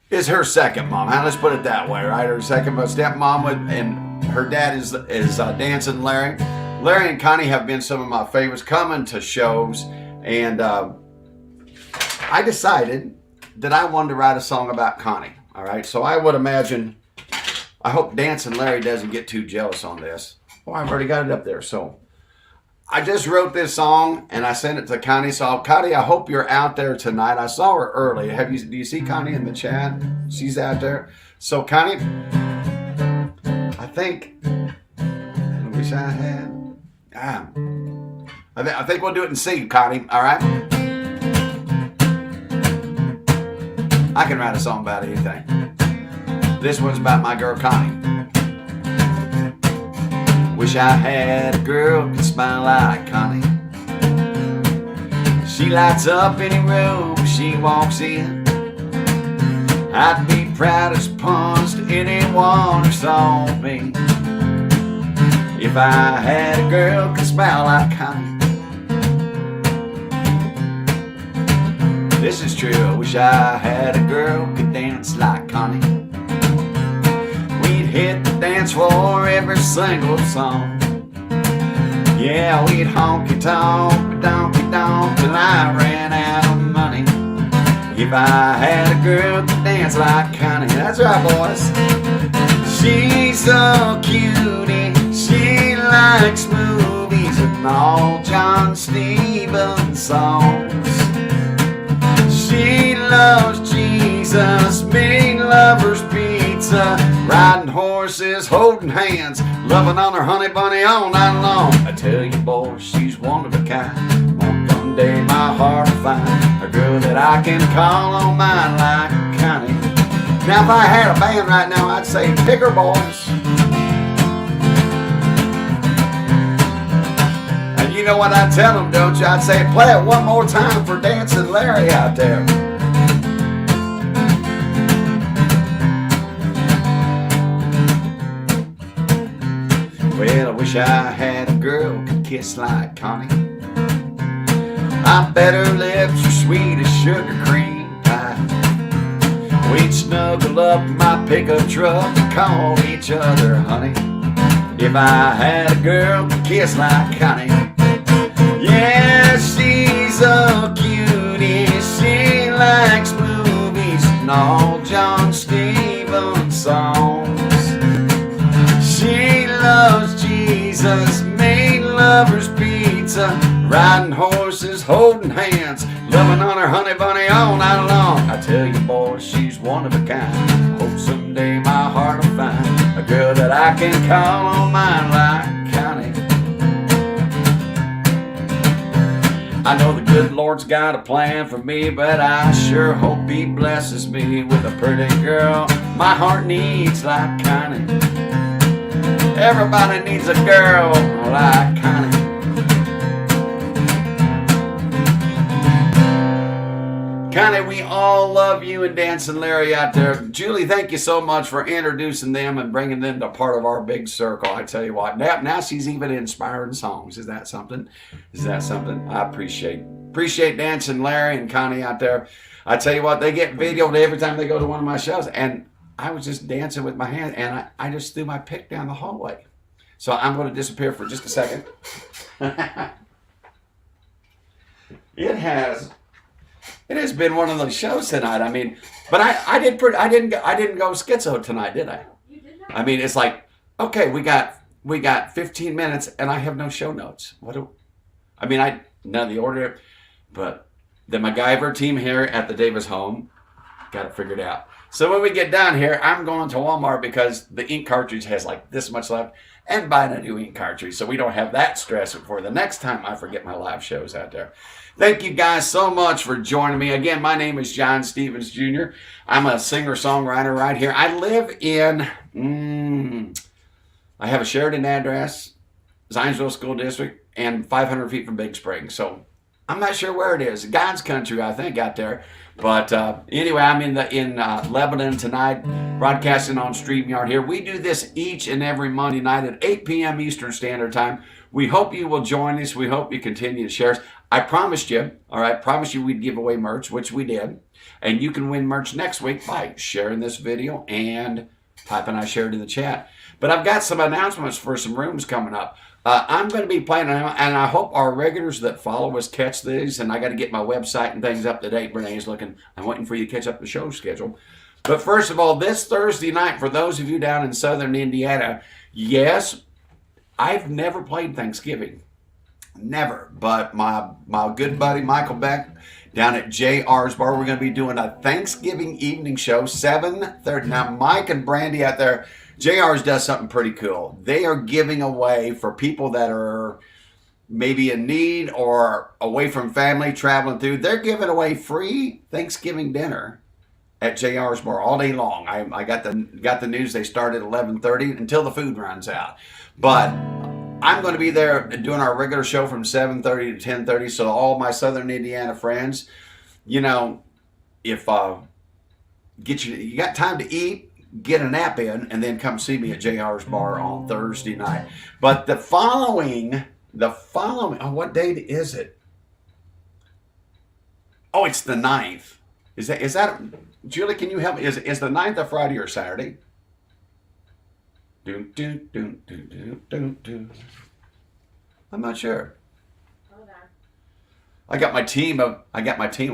is her second mom. Let's put it that way, right? Her second stepmom, and her dad is Dancing Larry. Larry and Connie have been some of my favorites coming to shows, and I decided that I wanted to write a song about Connie. All right, so I would imagine, I hope Dancing Larry doesn't get too jealous on this. Well, I've already got it up there, so I just wrote this song and I sent it to Connie. So Connie, I hope you're out there tonight. I saw her early. Do you see Connie in the chat? She's out there. So Connie, I think I wish I had. I think we'll do it in C, Connie. All right. I can write a song about anything. This one's about my girl Connie. Wish I had a girl who could smile like Connie. She lights up any room she walks in. I'd be proud as punch to anyone who saw me. If I had a girl who could smile like Connie. This is true, I wish I had a girl who could dance like Connie. We'd hit the dance floor every single song. Yeah, we'd honky-tonk, donkey-donk till I ran out of money. If I had a girl who could dance like Connie. That's right, boys. She's so cutie, she likes movies and all John Stevens songs. She loves Jesus, mean lovers pizza, riding horses, holding hands, loving on her honey bunny all night long. I tell you, boy, she's one of a kind. One day my heart will find a girl that I can call on mine like Connie. Now, if I had a band right now, I'd say pick her, boys. You know what I tell them, don't you? I'd say play it one more time for Dancing Larry out there. Well, I wish I had a girl who could kiss like Connie. I bet her lips are sweet as sugar cream pie. We'd snuggle up in my pickup truck and call each other honey. If I had a girl who could kiss like Connie. Yeah, she's a cutie, she likes movies and all John Stevens songs. She loves Jesus, made lovers pizza, riding horses, holding hands, loving on her honey bunny all night long. I tell you, boys, she's one of a kind. Hope someday my heart will find a girl that I can call on mine like Connie. I know the good Lord's got a plan for me, but I sure hope He blesses me with a pretty girl my heart needs like Connie. Everybody needs a girl like Connie. Connie, we all love you and Dancing Larry out there. Julie, thank you so much for introducing them and bringing them to part of our big circle. I tell you what, now she's even inspiring songs. Is that something? Is that something? I appreciate Dancing Larry and Connie out there. I tell you what, they get videoed every time they go to one of my shows, and I was just dancing with my hand, and I just threw my pick down the hallway. So I'm going to disappear for just a second. It has been one of those shows tonight. I mean, but I didn't go schizo tonight, did I? You did not. I mean, it's like, okay, we got 15 minutes, and I have no show notes. I know the order, but the MacGyver team here at the Davis home got it figured out. So when we get down here, I'm going to Walmart because the ink cartridge has like this much left, and buying a new ink cartridge so we don't have that stress for the next time I forget my live shows out there. Thank you guys so much for joining me. Again, my name is John Stevens Jr. I'm a singer-songwriter right here. I live in, I have a Sheridan address, Zionsville School District, and 500 feet from Big Spring. So I'm not sure where it is. God's country, I think, out there. But anyway, I'm in Lebanon tonight, broadcasting on StreamYard here. We do this each and every Monday night at 8 p.m. Eastern Standard Time. We hope you will join us. We hope you continue to share us. I promised you, all right, promised you we'd give away merch, which we did. And you can win merch next week by sharing this video and typing I shared in the chat. But I've got some announcements for some rooms coming up. I'm going to be playing, and I hope our regulars that follow us catch these, and I got to get my website and things up to date. Renee's looking, I'm waiting for you to catch up the show schedule. But first of all, this Thursday night, for those of you down in southern Indiana, yes, I've never played Thanksgiving. Never. But my good buddy Michael Beck down at JR's Bar, we're going to be doing a Thanksgiving evening show, 7:30. Now, Mike and Brandy out there, JR's does something pretty cool. They are giving away for people that are maybe in need or away from family, traveling through. They're giving away free Thanksgiving dinner at JR's Bar all day long. I got the news they start at 11:30 until the food runs out. But I'm going to be there doing our regular show from 7:30 to 10:30. So all my Southern Indiana friends, you know, if you got time to eat, get a nap in, and then come see me at JR's Bar on Thursday night. But the following, oh, what date is it? Oh, it's the 9th. Is that, Julie, can you help me? Is the 9th a Friday or Saturday? I'm not sure. Hold on. I got my team.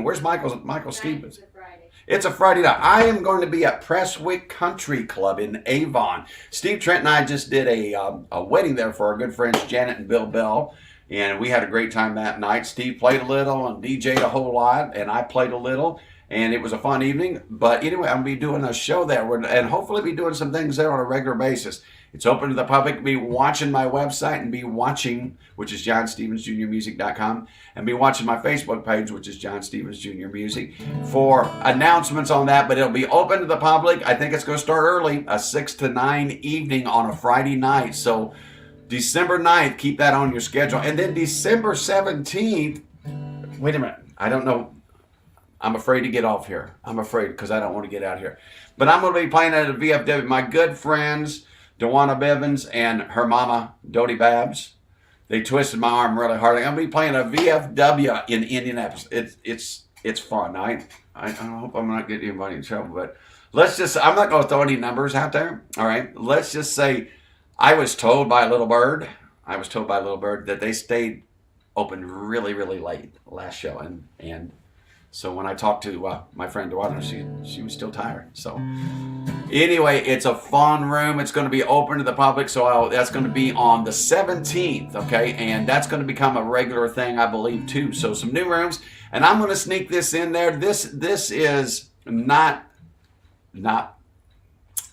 Where's Michael Stevens? It's a Friday. It's a Friday night. I am going to be at Presswick Country Club in Avon. Steve Trent and I just did a wedding there for our good friends Janet and Bill Bell, and we had a great time that night. Steve played a little and DJ'd a whole lot, and I played a little, and it was a fun evening. But anyway, I'm going to be doing a show there, and hopefully be doing some things there on a regular basis. It's open to the public. Be watching my website and be watching, which is johnstevensjrmusic.com, and be watching my Facebook page, which is John Stevens Jr. Music, for announcements on that. But it'll be open to the public. I think it's going to start early, a 6 to 9 evening on a Friday night. So December 9th, keep that on your schedule. And then December 17th, wait a minute, I don't know. I'm afraid to get off here. I'm afraid because I don't want to get out here. But I'm going to be playing at a VFW. My good friends, Dewana Bevins and her mama, Dodie Babs, they twisted my arm really hard. I'm going to be playing a VFW in Indianapolis. It's fun. I hope I'm not getting anybody in trouble, but I'm not going to throw any numbers out there. All right. Let's just say I was told by a little bird that they stayed open really, really late last show. And so when I talked to my friend Dewana, she was still tired. So anyway, it's a fun room. It's going to be open to the public. So that's going to be on the 17th, okay? And that's going to become a regular thing, I believe, too. So some new rooms. And I'm going to sneak this in there. This is not,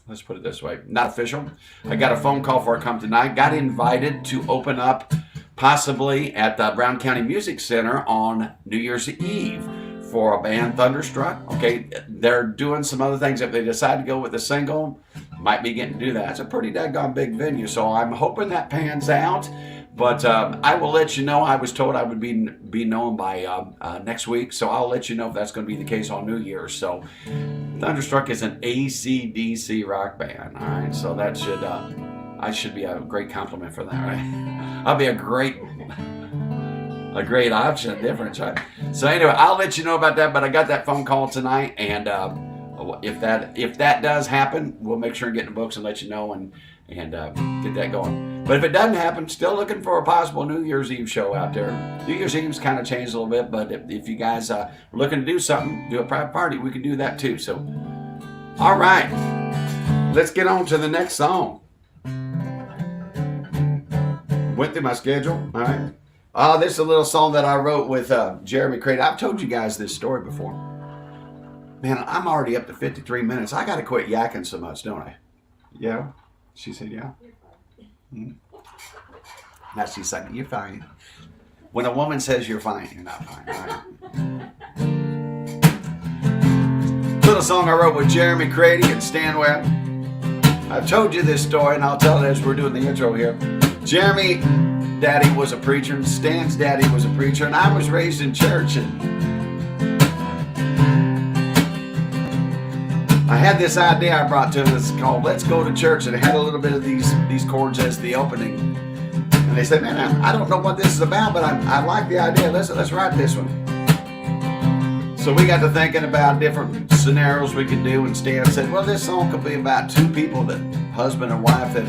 let's put it this way, not official. I got a phone call for it come tonight. Got invited to open up possibly at the Brown County Music Center on New Year's Eve for a band, Thunderstruck. Okay, they're doing some other things. If they decide to go with a single, might be getting to do that. It's a pretty daggone big venue, so I'm hoping that pans out. But I will let you know. I was told I would be known by next week, so I'll let you know if that's going to be the case on New Year's. So Thunderstruck is an AC/DC rock band. All right, so that should be a great compliment for that. Right? I'll be a great option, difference, right? So anyway, I'll let you know about that. But I got that phone call tonight, and if that does happen, we'll make sure and get in the books and let you know and get that going. But if it doesn't happen, still looking for a possible New Year's Eve show out there. New Year's Eve's kind of changed a little bit, but if you guys are looking to do something, do a private party, we can do that too. So, all right, let's get on to the next song. Went through my schedule, all right. This is a little song that I wrote with Jeremy Cradle. I've told you guys this story before. Man, I'm already up to 53 minutes. I got to quit yakking so much, don't I? Yeah? She said, yeah? Mm-hmm. Now she said, you're fine. When a woman says you're fine, you're not fine. All right. Little song I wrote with Jeremy Cradle and Stan Webb. I've told you this story, and I'll tell it as we're doing the intro here. Jeremy daddy was a preacher, and Stan's daddy was a preacher, and I was raised in church, and I had this idea I brought to them. It's called Let's Go to Church, and it had a little bit of these chords as the opening. And they said, man, I don't know what this is about, but I like the idea. Let's write this one. So we got to thinking about different scenarios we could do, and Stan said, well, this song could be about two people, that husband and wife, that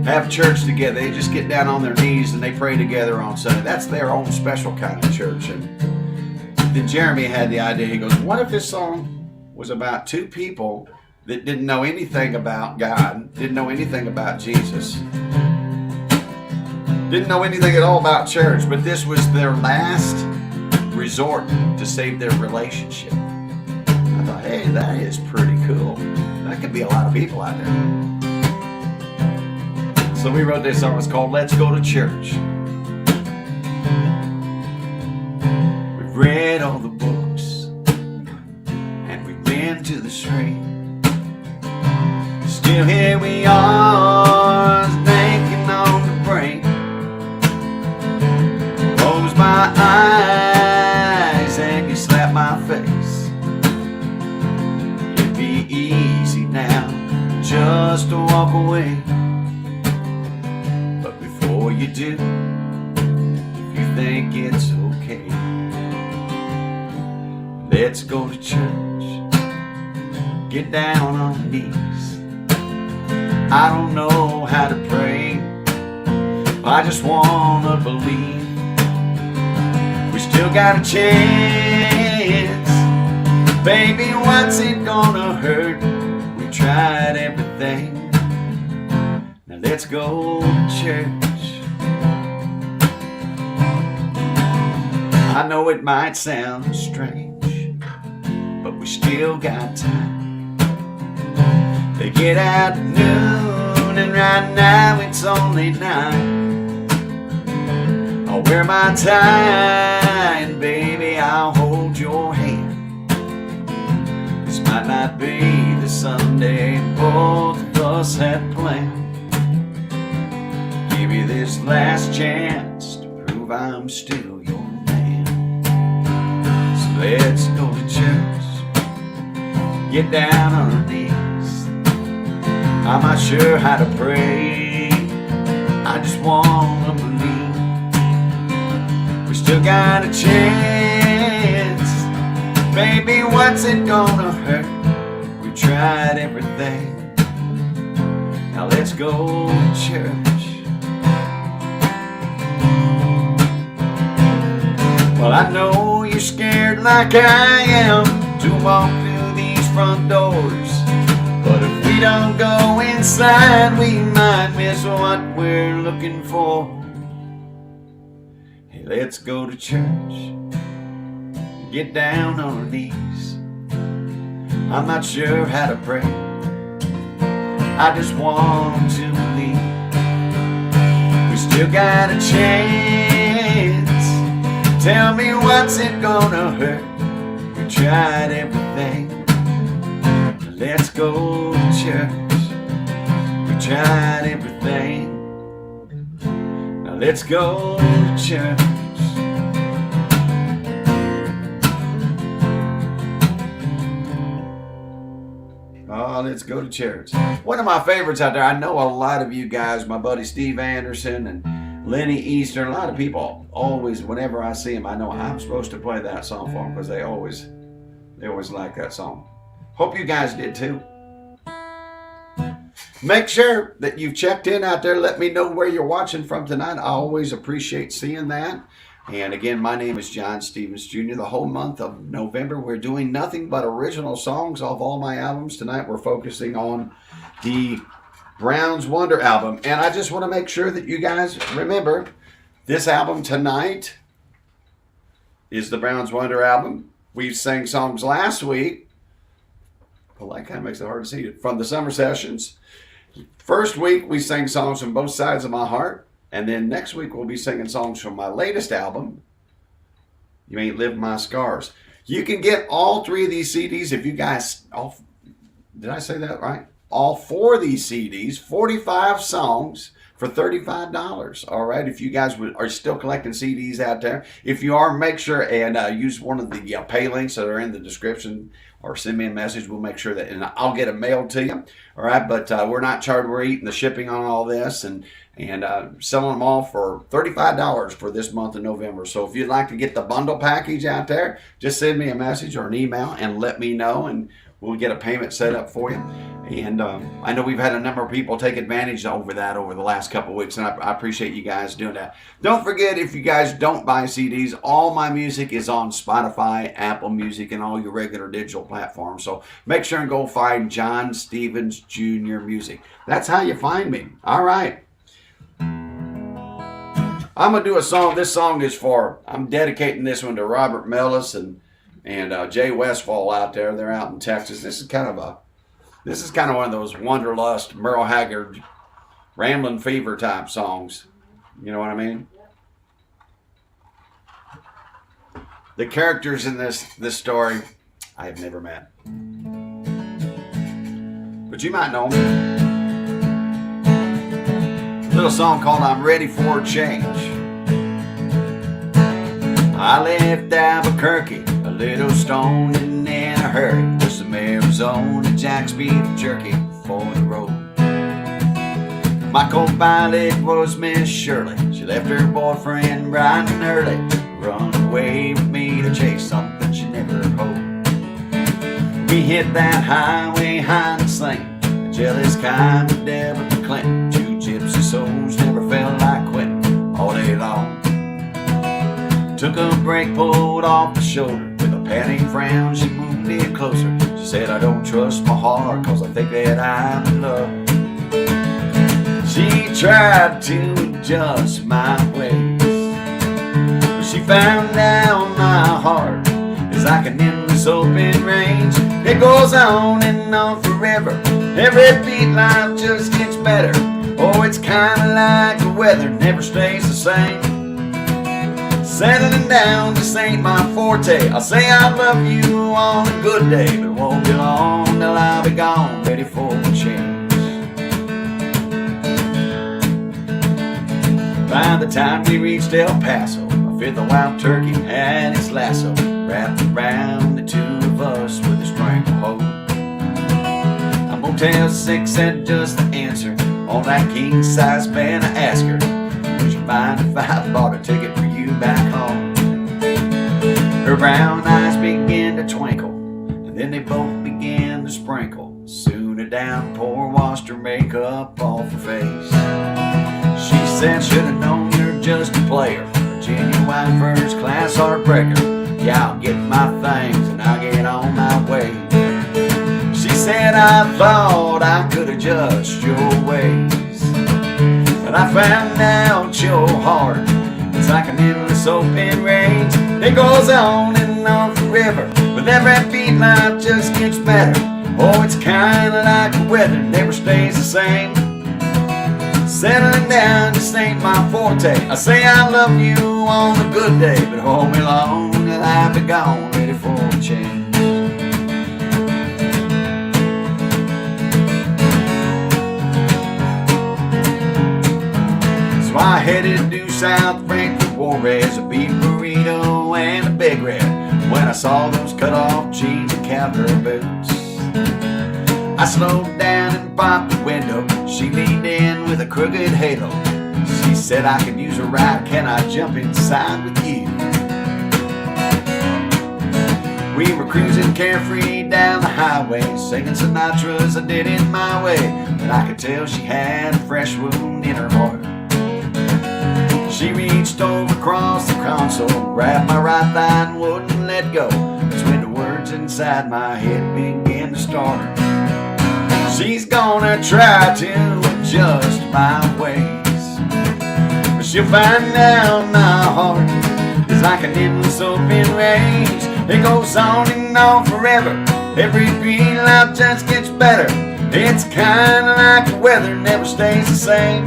have church together. They just get down on their knees and they pray together on Sunday. That's their own special kind of church. And then Jeremy had the idea. He goes, what if this song was about two people that didn't know anything about God, didn't know anything about Jesus, didn't know anything at all about church, but this was their last resort to save their relationship. I thought, hey, that is pretty cool. That could be a lot of people out there. So we wrote this song. It's called Let's Go to Church. We've read all the books and we've been to the street. Still here we are, thinking on the brink. Close my eyes and you slap my face. It'd be easy now just to walk away. But before you do, if you think it's okay, let's go to church. Get down on your knees. I don't know how to pray, I just wanna believe. We still got a chance. Baby, what's it gonna hurt? We tried everything. Now let's go to church. I know it might sound strange, but we still got time. They get out at noon and right now it's only 9. I'll wear my tie and baby I'll hold your hand. This might not be the Sunday both of us had planned. Give me this last chance to prove I'm still your man. So let's go to church. Get down on our knees. I'm not sure how to pray, I just wanna believe. We still got a chance. Baby, what's it gonna hurt? We tried everything. Now let's go to church. Well, I know you're scared like I am to walk through these front doors, but if we don't go inside, we might miss what we're looking for. Hey, let's go to church. Get down on our knees. I'm not sure how to pray, I just want to believe. We still got a chance. Tell me what's it gonna hurt? We tried everything. Let's go to church. We tried everything. Now let's go to church. Oh, let's go to church. One of my favorites out there. I know a lot of you guys, my buddy Steve Anderson and Lenny Eastern, a lot of people always, whenever I see them, I know I'm supposed to play that song for them because they always like that song. Hope you guys did too. Make sure that you've checked in out there. Let me know where you're watching from tonight. I always appreciate seeing that. And again, my name is John Stevens Jr. The whole month of November, we're doing nothing but original songs off all my albums. Tonight, we're focusing on the Brown's Wonder album. And I just want to make sure that you guys remember this album tonight is the Brown's Wonder album. We sang songs last week. Well, that kind of makes it hard to see it. From the summer sessions. First week, we sang songs from Both Sides of My Heart. And then next week, we'll be singing songs from my latest album, You Ain't Lived My Scars. You can get all 3 of these CDs if you guys, did I say that right? All 4 of these CDs, 45 songs for $35. All right, if you guys are still collecting CDs out there, if you are, make sure and use one of the pay links that are in the description, or send me a message. We'll make sure that, and I'll get it mailed to you. All right, but we're not charged. We're eating the shipping on all this, and selling them all for $35 for this month of November. So if you'd like to get the bundle package out there, just send me a message or an email and let me know, and we'll get a payment set up for you. And I know we've had a number of people take advantage over that over the last couple of weeks, and I appreciate you guys doing that. Don't forget, if you guys don't buy CDs, all my music is on Spotify, Apple Music, and all your regular digital platforms. So make sure and go find John Stevens Jr. Music. That's how you find me. All right. I'm going to do a song. This song is for, I'm dedicating this one to Robert Mellis and Jay Westfall out there. They're out in Texas. This is kind of one of those Wanderlust, Merle Haggard, Ramblin' Fever type songs. You know what I mean? The characters in this story, I have never met. But you might know them. Little song called I'm Ready for a Change. I left Albuquerque a little stoned and in a hurry with some Arizona Jack's beef jerky for the road. My co-pilot was Miss Shirley. She left her boyfriend bright and early, run away with me to chase something she never hoped. We hit that highway high and sling, the jealous kind of Devil Clinton. Two gypsy souls never felt like quitting all day long. Took a break, pulled off the shoulder. With a panting frown, she moved me closer. She said, I don't trust my heart, cause I think that I'm in love. She tried to adjust my ways, but she found out my heart is like an endless open range. It goes on and on forever. Every beat life just gets better. Oh, it's kinda like the weather, never stays the same. Settling down just ain't my forte. I'll say I love you on a good day, but it won't be long till I'll be gone, ready for a change. By the time we reached El Paso, I feared the wild turkey had its lasso wrapped around the two of us with a stranglehold. A Motel 6 had just the answer on that king-size bed. I asked her, would you mind if I bought a ticket for you back home? Her brown eyes began to twinkle, and then they both began to sprinkle. Soon a downpour washed her makeup off her face. She said, should have known you're just a player, a genuine first-class heartbreaker. Yeah, I'll get my things and I'll get on my way. She said, I thought I could adjust your ways, but I found out your heart is like an endless open range. It goes on and on forever. With every beat life just gets better. Oh, it's kinda like the weather, never stays the same. Settling down just ain't my forte. I say I love you on a good day, but hold me long till I'll be gone, ready for a change. So I headed due south, Frankfurt, Juarez, a beef burrito and a big red. When I saw those cut-off jeans and cowgirl boots, I slowed down and popped the window. She leaned in with a crooked halo. She said, I could use a ride, can I jump inside with you? We were cruising carefree down the highway, singing Sinatra's I Did It My Way. But I could tell she had a fresh wound in her heart. She reached over across the console, grabbed my right thigh and wouldn't let go. That's when the words inside my head began to start. She's gonna try to adjust my ways, but she'll find out my heart is like an endless open range. It goes on and on forever. Every beat life just gets better. It's kinda like the weather, never stays the same.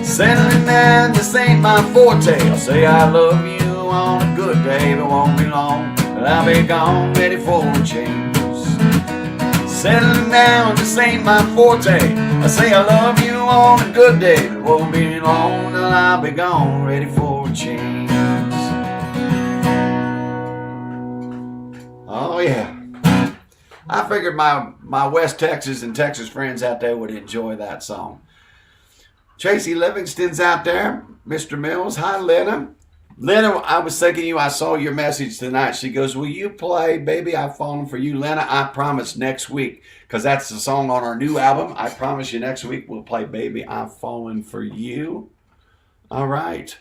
Settling down just ain't my forte. I'll say I love you on a good day, but won't be long till I'll be gone, ready for a change. Settling down just ain't my forte. I say I love you on a good day, but it won't be long till I'll be gone, ready for a change. Oh yeah. I figured my West Texas and Texas friends out there would enjoy that song. Tracy Livingston's out there. Mr. Mills. Hi, Lena. Lena, I was thinking you. I saw your message tonight. She goes, will you play Baby I've Fallen for You? Lena, I promise next week, because that's the song on our new album. I promise you next week we'll play Baby I've Fallen for You. All right.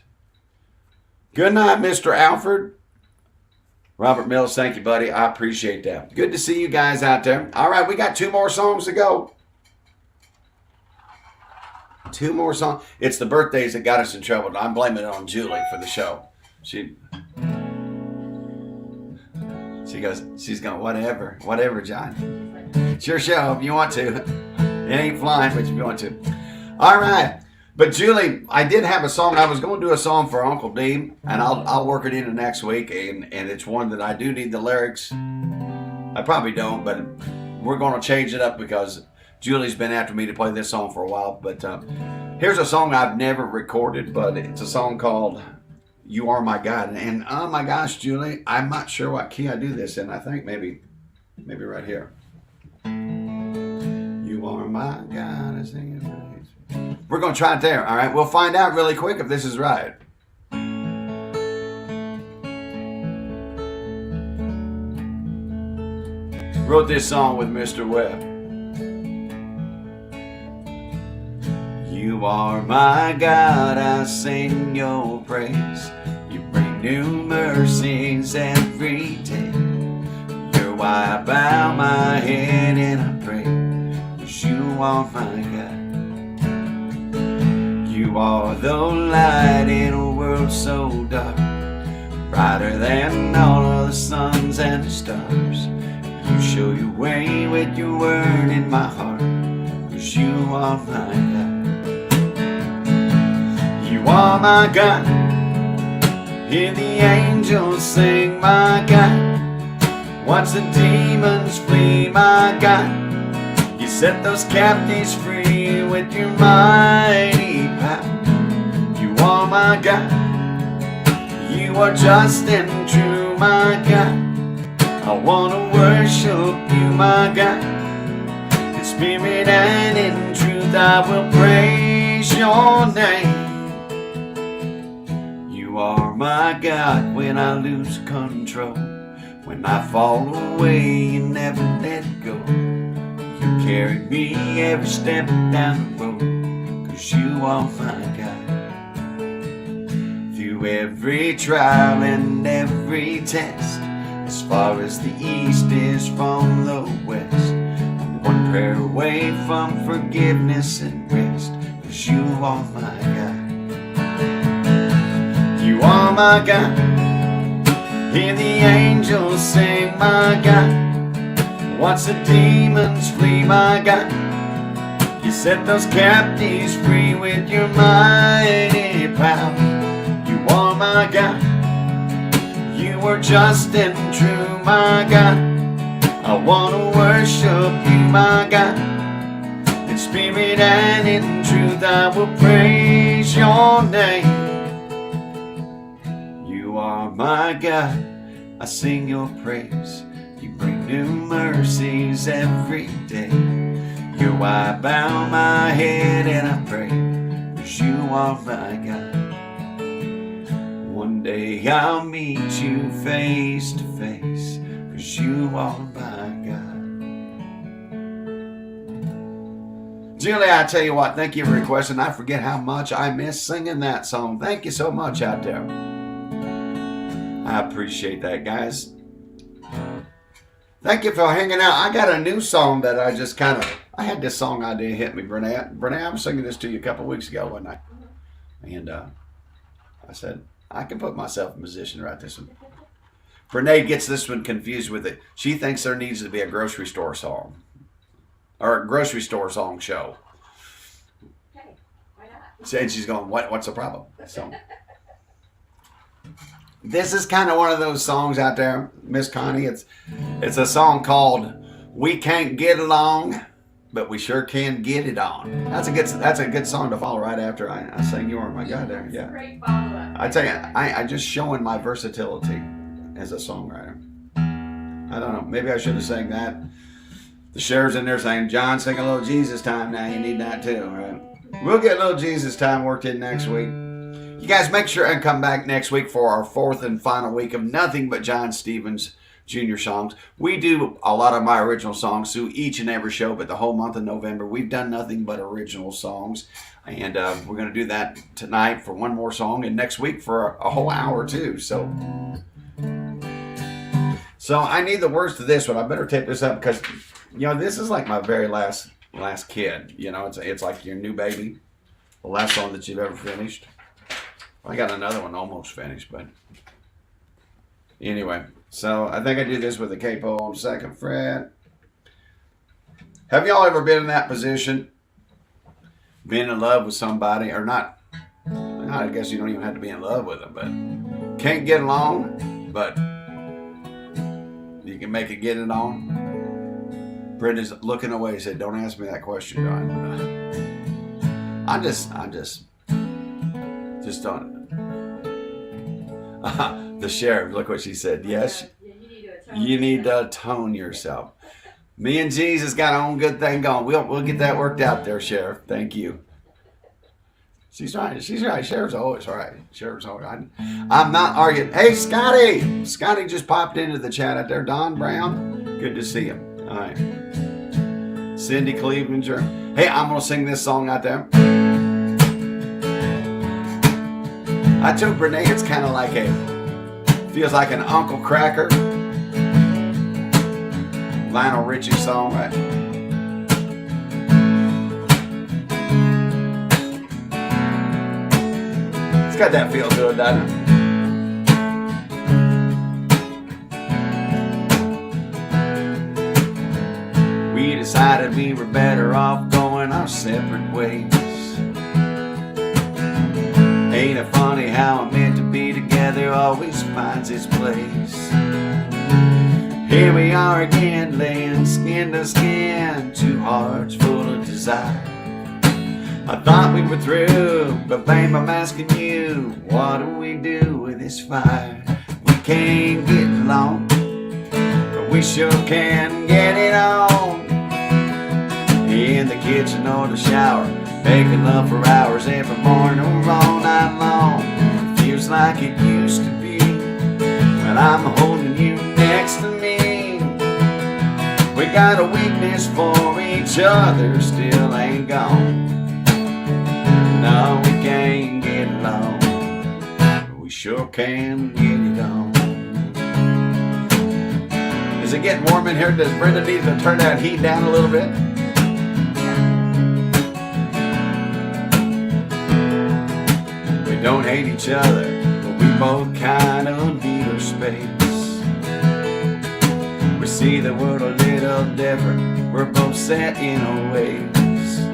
Good night, Mr. Alfred. Robert Mills, thank you, buddy. I appreciate that. Good to see you guys out there. All right, we got 2 more songs to go. 2 more songs. It's the birthdays that got us in trouble. I'm blaming it on Julie for the show. She goes, she's going, whatever, John. It's your show if you want to. It ain't flying, but if you want to. All right. But Julie, I did have a song. I was going to do a song for Uncle D, and I'll work it into next week. And it's one that I do need the lyrics. I probably don't, but we're going to change it up because Julie's been after me to play this song for a while. But here's a song I've never recorded, but it's a song called You Are My God. And oh my gosh, Julie, I'm not sure what key I do this in. I think maybe right here. You are my God. I sing it. We're going to try it there, all right? We'll find out really quick if this is right. Wrote this song with Mr. Webb. You are my God, I sing your praise. You bring new mercies every day. You're why I bow my head and I pray, 'cause you are my God. You are the light in a world so dark, brighter than all of the suns and the stars. You show your way with your word in my heart, 'cause you are my God. You are my God. Hear the angels sing, my God. Watch the demons flee, my God. You set those captives free with your mighty power. You are my God. You are just and true, my God. I want to worship you, my God. In spirit and in truth I will praise your name. You are my God when I lose control. When I fall away, you never let go. You carry me every step down the road, 'cause you are my God. Through every trial and every test, as far as the east is from the west, I'm one prayer away from forgiveness and rest, 'cause you are my God. You are my God. Hear the angels sing, my God. Watch the demons flee, my God. You set those captives free with your mighty power. You are my God. You are just and true, my God. I want to worship you, my God. In spirit and in truth I will praise your name. You are my God. I sing your praise. You bring new mercies every day. You're why I bow my head and I pray, 'cause you are my God. One day I'll meet you face to face, 'cause you are my God. Julie, I tell you what, thank you for requesting. I forget how much I miss singing that song. Thank you so much out there. I appreciate that, guys. Thank you for hanging out. I got a new song that I just I had this song idea hit me, Brene. Brene, I was singing this to you a couple of weeks ago, wasn't I? And I said, I can put myself in a position to write this one. Brene gets this one confused with it. She thinks there needs to be a grocery store song. Or a grocery store song show. Hey, why not? And she's going, what's the problem? So this is kind of one of those songs out there, Miss Connie. It's a song called "We Can't Get Along, but We Sure Can Get It On." That's a good song to follow right after I sing "You Are My God" there. Yeah. Great follow-up. I tell you, I just showing my versatility as a songwriter. I don't know. Maybe I should have sang that. The sheriff's in there saying, "John, sing a little Jesus time now. You need that too, right?" We'll get a little Jesus time worked in next week. You guys make sure and come back next week for our 4th and final week of nothing but John Stevens Jr. songs. We do a lot of my original songs through each and every show, but the whole month of November, we've done nothing but original songs. And we're going to do that tonight for one more song and next week for a whole hour too. So I need the words to this one. I better tape this up because, this is like my very last kid. It's like your new baby. The last song that you've ever finished? I got another one almost finished, but anyway. So I think I did this with a capo on 2nd fret. Have y'all ever been in that position? Been in love with somebody, or not? I guess you don't even have to be in love with them, but can't get along, but you can make it get it on. Brenda's looking away. He said, "Don't ask me that question, John." I just don't. The sheriff, look what she said. Yes, you need to atone yourself. Me and Jesus got our own good thing going. We'll get that worked out there, Sheriff. Thank you. She's right. She's right. Sheriff's always right. Sheriff's always right. I'm not arguing. Hey, Scotty. Scotty just popped into the chat out there. Don Brown. Good to see him. All right. Cindy Cleveland. Hey, I'm going to sing this song out there. I told Renee it's kind of like feels like an Uncle Cracker. Lionel Richie song, right? It's got that feel to it, doesn't it? We decided we were better off going our separate ways. Ain't it funny how it meant to be together always finds its place? Here we are again, laying skin to skin, two hearts full of desire. I thought we were through, but babe, I'm asking you, what do we do with this fire? We can't get along, but we sure can get it on. In the kitchen or the shower, making love for hours every morning or all night long. Feels like it used to be when I'm holding you next to me. We got a weakness for each other, still ain't gone. No, we can't get along, but we sure can get it on. Is it getting warm in here? Does Brenda need to turn that heat down a little bit? We don't hate each other, but we both kind of need our space. We see the world a little different, we're both set in our ways.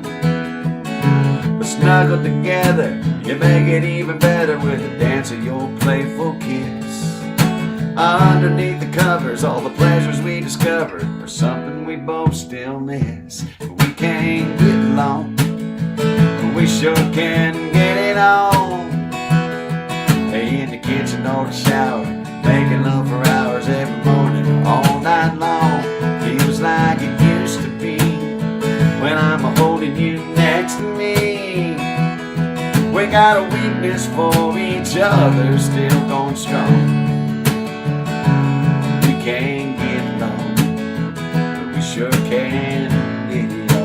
But snuggled together, you make it even better with the dance of your playful kiss. Underneath the covers, all the pleasures we discovered are something we both still miss. But we can't get along, but we sure can get it on. In the kitchen or the shower, making love for hours every morning, all night long. Feels like it used to be when I'm holding you next to me. We got a weakness for each other, still going strong. We can't get along, but we sure can get it on.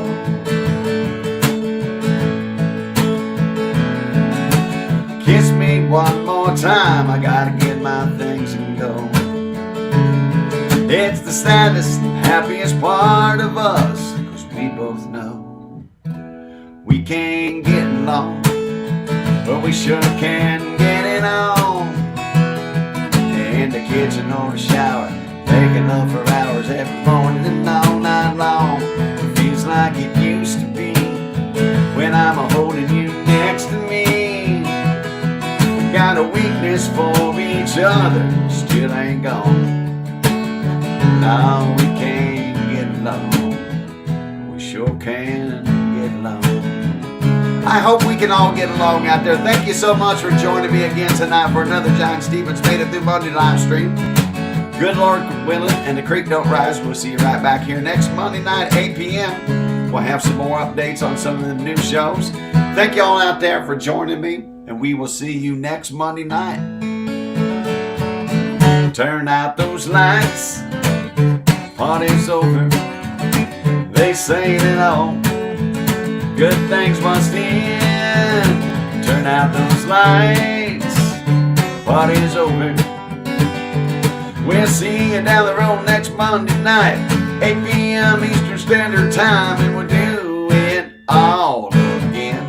Kiss me one more time, I gotta get my things and go. It's the saddest and happiest part of us, 'cause we both know we can't get along, but we sure can get it on. In the kitchen or the shower, making love for hours every morning and all night long. It feels like it used to be when I'm holding you next to me. We got a weakness for each other, still ain't gone. No, we can't get along, we sure can get along. I hope we can all get along out there. Thank you so much for joining me again tonight for another John Stevens Made It Through Monday live stream. Good Lord willing and the creek don't rise. We'll see you right back here next Monday night, 8 p.m. We'll have some more updates on some of the new shows. Thank you all out there for joining me, and we will see you next Monday night. Turn out those lights, party's over. They say that all good things must end. Turn out those lights, party's over. We'll see you down the road next Monday night, 8 p.m. Eastern Standard Time, and we'll do it all again.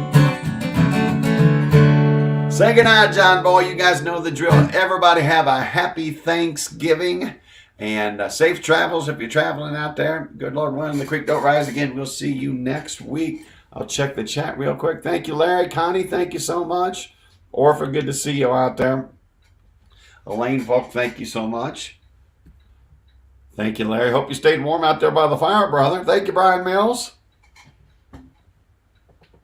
Say goodnight, John Boy. You guys know the drill. Everybody have a happy Thanksgiving and safe travels if you're traveling out there. Good Lord willing, the creek don't rise again. We'll see you next week. I'll check the chat real quick. Thank you, Larry. Connie, thank you so much. Orpha, good to see you out there. Elaine Volk, thank you so much. Thank you, Larry. Hope you stayed warm out there by the fire, brother. Thank you, Brian Mills.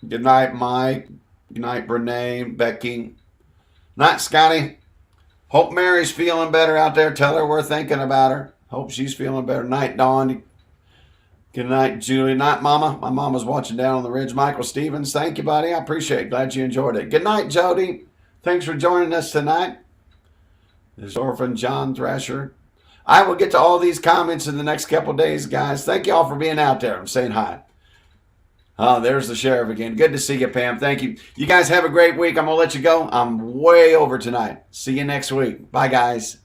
Good night, Mike. Good night, Brene, Becky. Night, Scotty. Hope Mary's feeling better out there. Tell her we're thinking about her. Hope she's feeling better. Night, Dawn. Good night, Julie. Night, Mama. My mama's watching down on the ridge. Michael Stevens, thank you, buddy. I appreciate it. Glad you enjoyed it. Good night, Jody. Thanks for joining us tonight. There's Orphan John Thrasher. I will get to all these comments in the next couple of days, guys. Thank you all for being out there and saying hi. Oh, there's the sheriff again. Good to see you, Pam. Thank you. You guys have a great week. I'm going to let you go. I'm way over tonight. See you next week. Bye, guys.